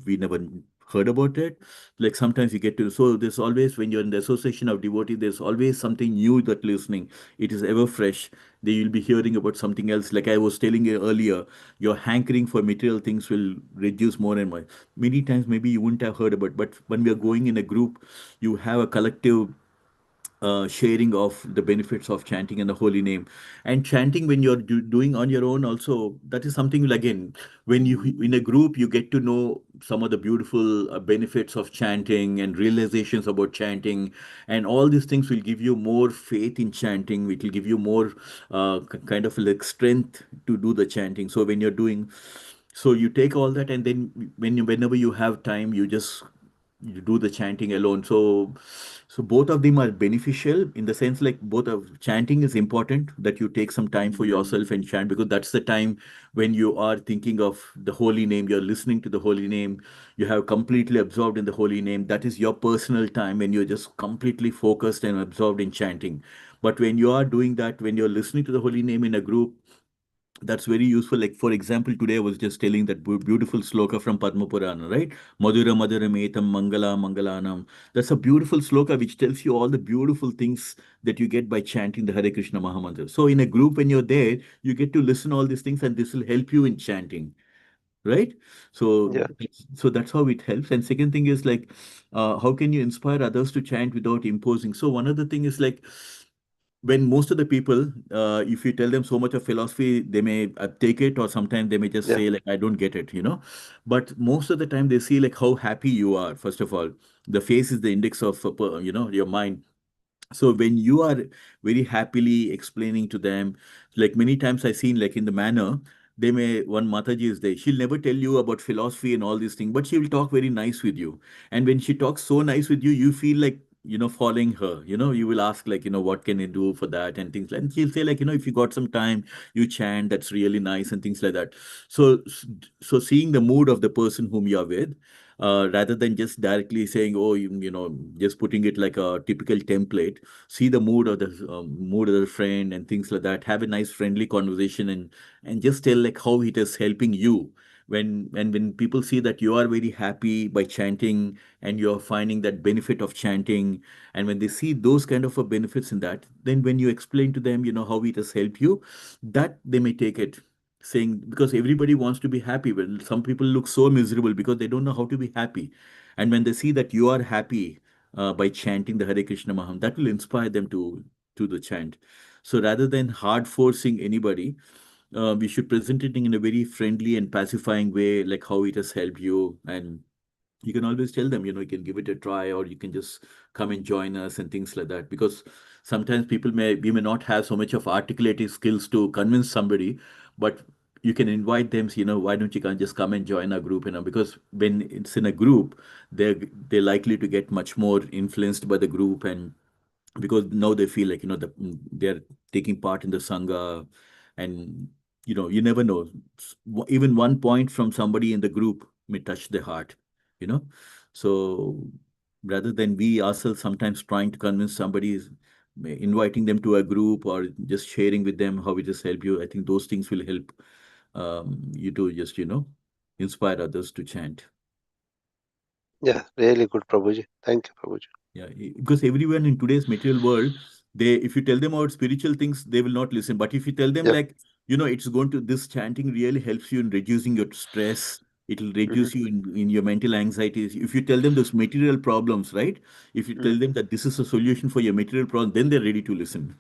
we never heard about it. Like sometimes you get to, so there's always, when you're in the association of devotee, there's always something new that listening, it is ever fresh. They will be hearing about something else. Like I was telling you earlier, your hankering for material things will reduce more and more. Many times maybe you wouldn't have heard about, but when we are going in a group, you have a collective sharing of the benefits of chanting in the holy name. And chanting when you're doing on your own also, that is something, again, when you in a group, you get to know some of the beautiful benefits of chanting and realizations about chanting, and all these things will give you more faith in chanting. It will give you more kind of like strength to do the chanting. So when you're doing, so you take all that, and then whenever you have time, you do the chanting alone. So both of them are beneficial in the sense, like both of chanting is important, that you take some time for yourself and chant, because that's the time when you are thinking of the holy name, you're listening to the holy name, you have completely absorbed in the holy name. That is your personal time when you're just completely focused and absorbed in chanting. But when you are doing that, when you're listening to the holy name in a group, that's very useful. Like, for example, today I was just telling that beautiful sloka from Padma Purana, right? Madhura Madhura Metam Mangala Mangalanam. That's a beautiful sloka which tells you all the beautiful things that you get by chanting the Hare Krishna Mahamantra. So in a group, when you're there, you get to listen all these things, and this will help you in chanting, right? So Yeah, that's how it helps. And second thing is like, how can you inspire others to chant without imposing? So one other thing is like, when most of the people, if you tell them so much of philosophy, they may take it, or sometimes they may just yeah, say like, I don't get it. But most of the time they see like how happy you are. First of all, the face is the index of your mind. So when you are very happily explaining to them, like many times I seen, like in the manner, they may, one Mataji is there, she'll never tell you about philosophy and all these things, but she will talk very nice with you. And when she talks so nice with you, you feel like following her. You will ask like, what can I do for that and things like, and she'll say like, if you got some time, you chant, that's really nice and things like that. So seeing the mood of the person whom you're with, rather than just directly saying, oh, just putting it like a typical template, see the mood of the friend and things like that. Have a nice friendly conversation, and just tell like how it is helping you. When people see that you are very happy by chanting, and you're finding that benefit of chanting, and when they see those kind of benefits in that, then when you explain to them, how it has helped you, that they may take it, saying, because everybody wants to be happy. Well, some people look so miserable because they don't know how to be happy, and when they see that you are happy by chanting the Hare Krishna Maham, that will inspire them to the chant. So rather than hard forcing anybody, we should present it in a very friendly and pacifying way, like how it has helped you. And you can always tell them, you can give it a try, or you can just come and join us and things like that. Because sometimes we may not have so much of articulating skills to convince somebody, but you can invite them, why don't you just come and join our group, because when it's in a group, they're likely to get much more influenced by the group. And because now they feel like, they're taking part in the sangha. And you never know, even one point from somebody in the group may touch their heart. you know so rather than we ourselves sometimes trying to convince somebody, inviting them to a group or just sharing with them how it has helped you, I think those things will help you to just inspire others to chant. Yeah, really good, Prabhuji. Thank you, Prabhuji. Yeah, because everyone in today's material world, if you tell them about spiritual things, they will not listen. But if you tell them Yeah. like, this chanting really helps you in reducing your stress. It'll Hmm. reduce you in your mental anxieties. If you tell them those material problems, right? If you tell them that this is a solution for your material problem, then they're ready to listen.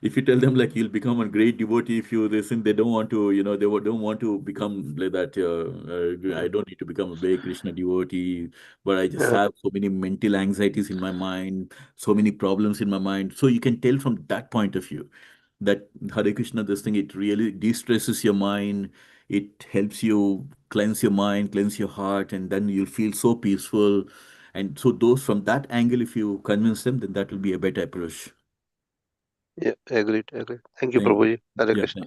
If you tell them like you'll become a great devotee if you listen, they don't want to, don't want to become like that. I don't need to become a big Krishna devotee, but I just Yeah. have so many mental anxieties in my mind, so many problems in my mind. So you can tell from that point of view that Hare Krishna, this thing, it really de-stresses your mind. It helps you cleanse your mind, cleanse your heart, and then you'll feel so peaceful. And so those from that angle, if you convince them, then that will be a better approach. Yeah, agreed, agreed. Thank you, Thank you. Prabhuji. Hare Yeah, Krishna.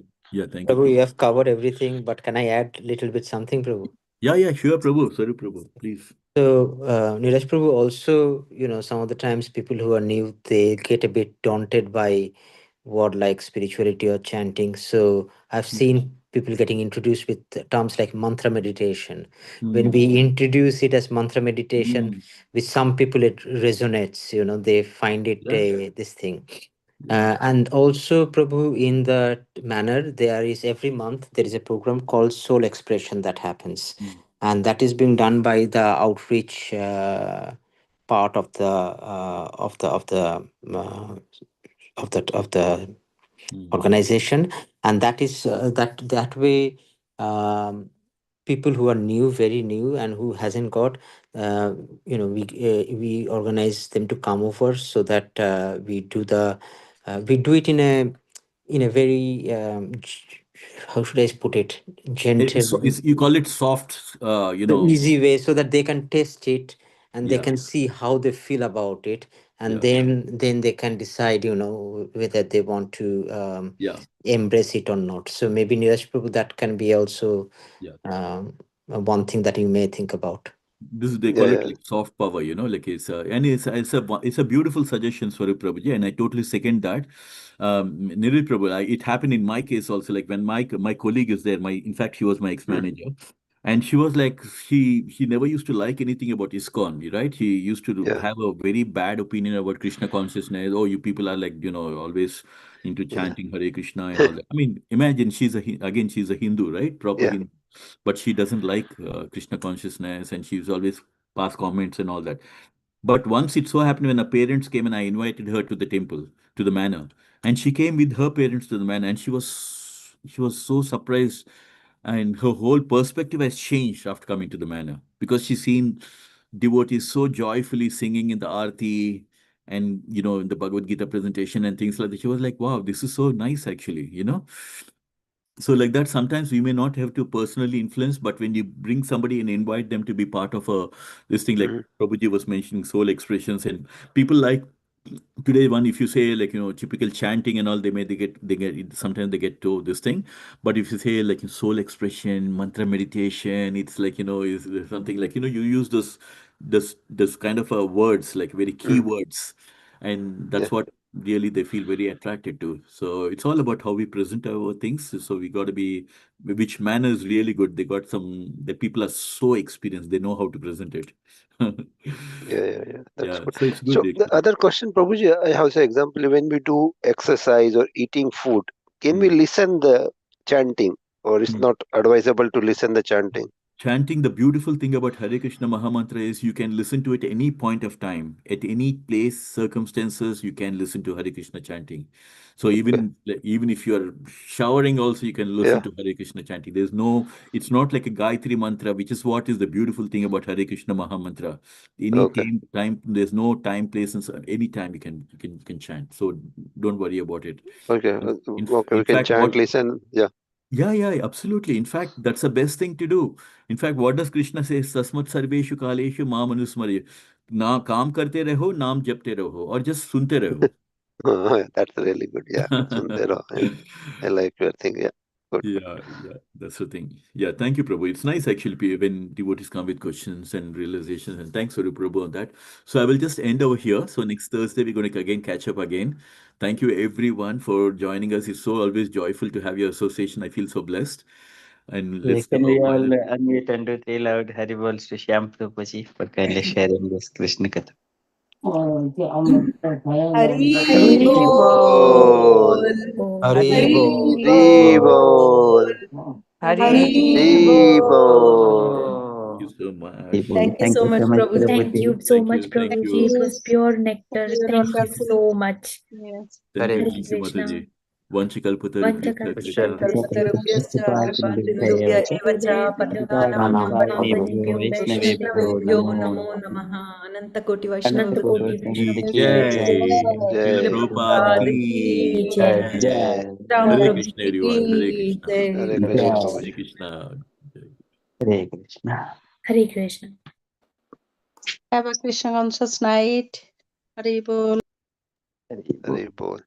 thank you, Prabhu, you Prabhu. have covered everything, but can I add a little bit something, Prabhu? Yeah, sure, Prabhu. Sorry, Prabhu. Please. So, Neeraj Prabhu, also, some of the times people who are new, they get a bit daunted by word like spirituality or chanting. So, I've seen people getting introduced with terms like mantra meditation. When Mm. we introduce it as mantra meditation, Mm. with some people it resonates, they find it Yeah, this thing. yeah. And also, Prabhu, in that manner, there is every month there is a program called Soul Expression that happens, Mm. and that is being done by the outreach part of the Mm. organization, and that is that way. People who are new, very new, and who hasn't got, we organize them to come over so that we do it in a very how should I put it, gentle, You call it soft, the easy way, so that they can test it and they yeah, can see how they feel about it, and yeah, then they can decide, whether they want to yeah, embrace it or not. So maybe Neeraj Prabhu, that can be also yeah. one thing that you may think about. They call it Yeah, like soft power, like it's a beautiful suggestion, Swarup Prabhuji, and I totally second that. Niril Prabhu, it happened in my case also. Like when my colleague is there, in fact, she was my ex-manager, and she was like, he never used to like anything about ISKCON, right? He used to yeah, have a very bad opinion about Krishna consciousness. Oh, you people are like, always into yeah, chanting Hare Krishna and all that. I mean, imagine she's a Hindu, right? Proper yeah, Hindu, but she doesn't like Krishna consciousness, and she's always pass comments and all that. But once it so happened when her parents came, and I invited her to the temple, to the manor, and she came with her parents to the manor, and she was so surprised, and her whole perspective has changed after coming to the manor, because she's seen devotees so joyfully singing in the arti, and in the Bhagavad Gita presentation and things like that. She was like, wow, this is so nice actually. So like that, sometimes we may not have to personally influence, but when you bring somebody and invite them to be part of this thing, like Prabhuji was mentioning, soul expressions, and people like today one, if you say like, typical chanting and all, they get sometimes they get to this thing. But if you say like soul expression, mantra meditation, it's like, is something like, you use this kind of words, like very key words, and that's what really they feel very attracted to. So it's all about how we present our things. So we got to be, which manner is really good. They got the people are so experienced, they know how to present it. Yeah. That's good. So it's good So the actually. other question, Prabhuji, I have an example. When we do exercise or eating food, can we listen the chanting, or it's not advisable to listen the chanting? Chanting, the beautiful thing about Hare Krishna Mahamantra is you can listen to it at any point of time, at any place, circumstances, you can listen to Hare Krishna chanting. So even if you are showering also, you can listen to Hare Krishna chanting. It's not like a Gayatri mantra, which is what is the beautiful thing about Hare Krishna Mahamantra. Any time, there's no time, place, and any time you can chant. So don't worry about it. Okay, we In can fact, chant, listen. Yeah, absolutely. In fact, that's the best thing to do. In fact, what does Krishna say? Sasmat sarveshu kaleshu maam anusmari. Na kaam karte raho, naam japte raho, or just sunte raho. That's really good. Yeah, sunte raho. I like your thing. Yeah, good. Yeah, that's the thing. Yeah, thank you, Prabhu. It's nice actually when devotees come with questions and realizations, and thanks for you, Prabhu, on that. So I will just end over here. So next Thursday, we're going to again catch up again. Thank you, everyone, for joining us. It's so always joyful to have your association. I feel so blessed. And let's Can have we a all final. unmute and do three loud Haribols to Shyam Prabhuji for kindly sharing this Krishna Katha? Hari Hari Bol. Bol. Hari Hari Bol. Bol. Hari Hari Hari Bol. Bol. Thank you so much. Thank you Thank so you much, so much, Prabhuji. Thank you Prabhuji. so Thank much, you. Thank Prabhuji. you. It was pure nectar. You're Thank you wonderful. so much. Yes. Thank you. Hare Thank you, Krishna. Mataji. Vanchakalpatarubhyascha Vanchakalpita Krishna. कल्पतरुभ्यश्च कृपासिन्धुभ्य एव च पतितानां पावनेभ्यो वैष्णवेभ्यो नमो नमः अनन्तकोटिवैष्णव Anantakoti Ki Vaishnava Jai. Srila Jai. Prabhupada की ki. जय Jai. Ram Hare प्रभु Krishna, everyone. Hare की Krishna. Hare जय Krishna, Hare Prabhuji. Krishna. Hare Krishna. Hare Krishna. Have a Krishna conscious night. Hari Bol. Hare Bol. Hare Bol.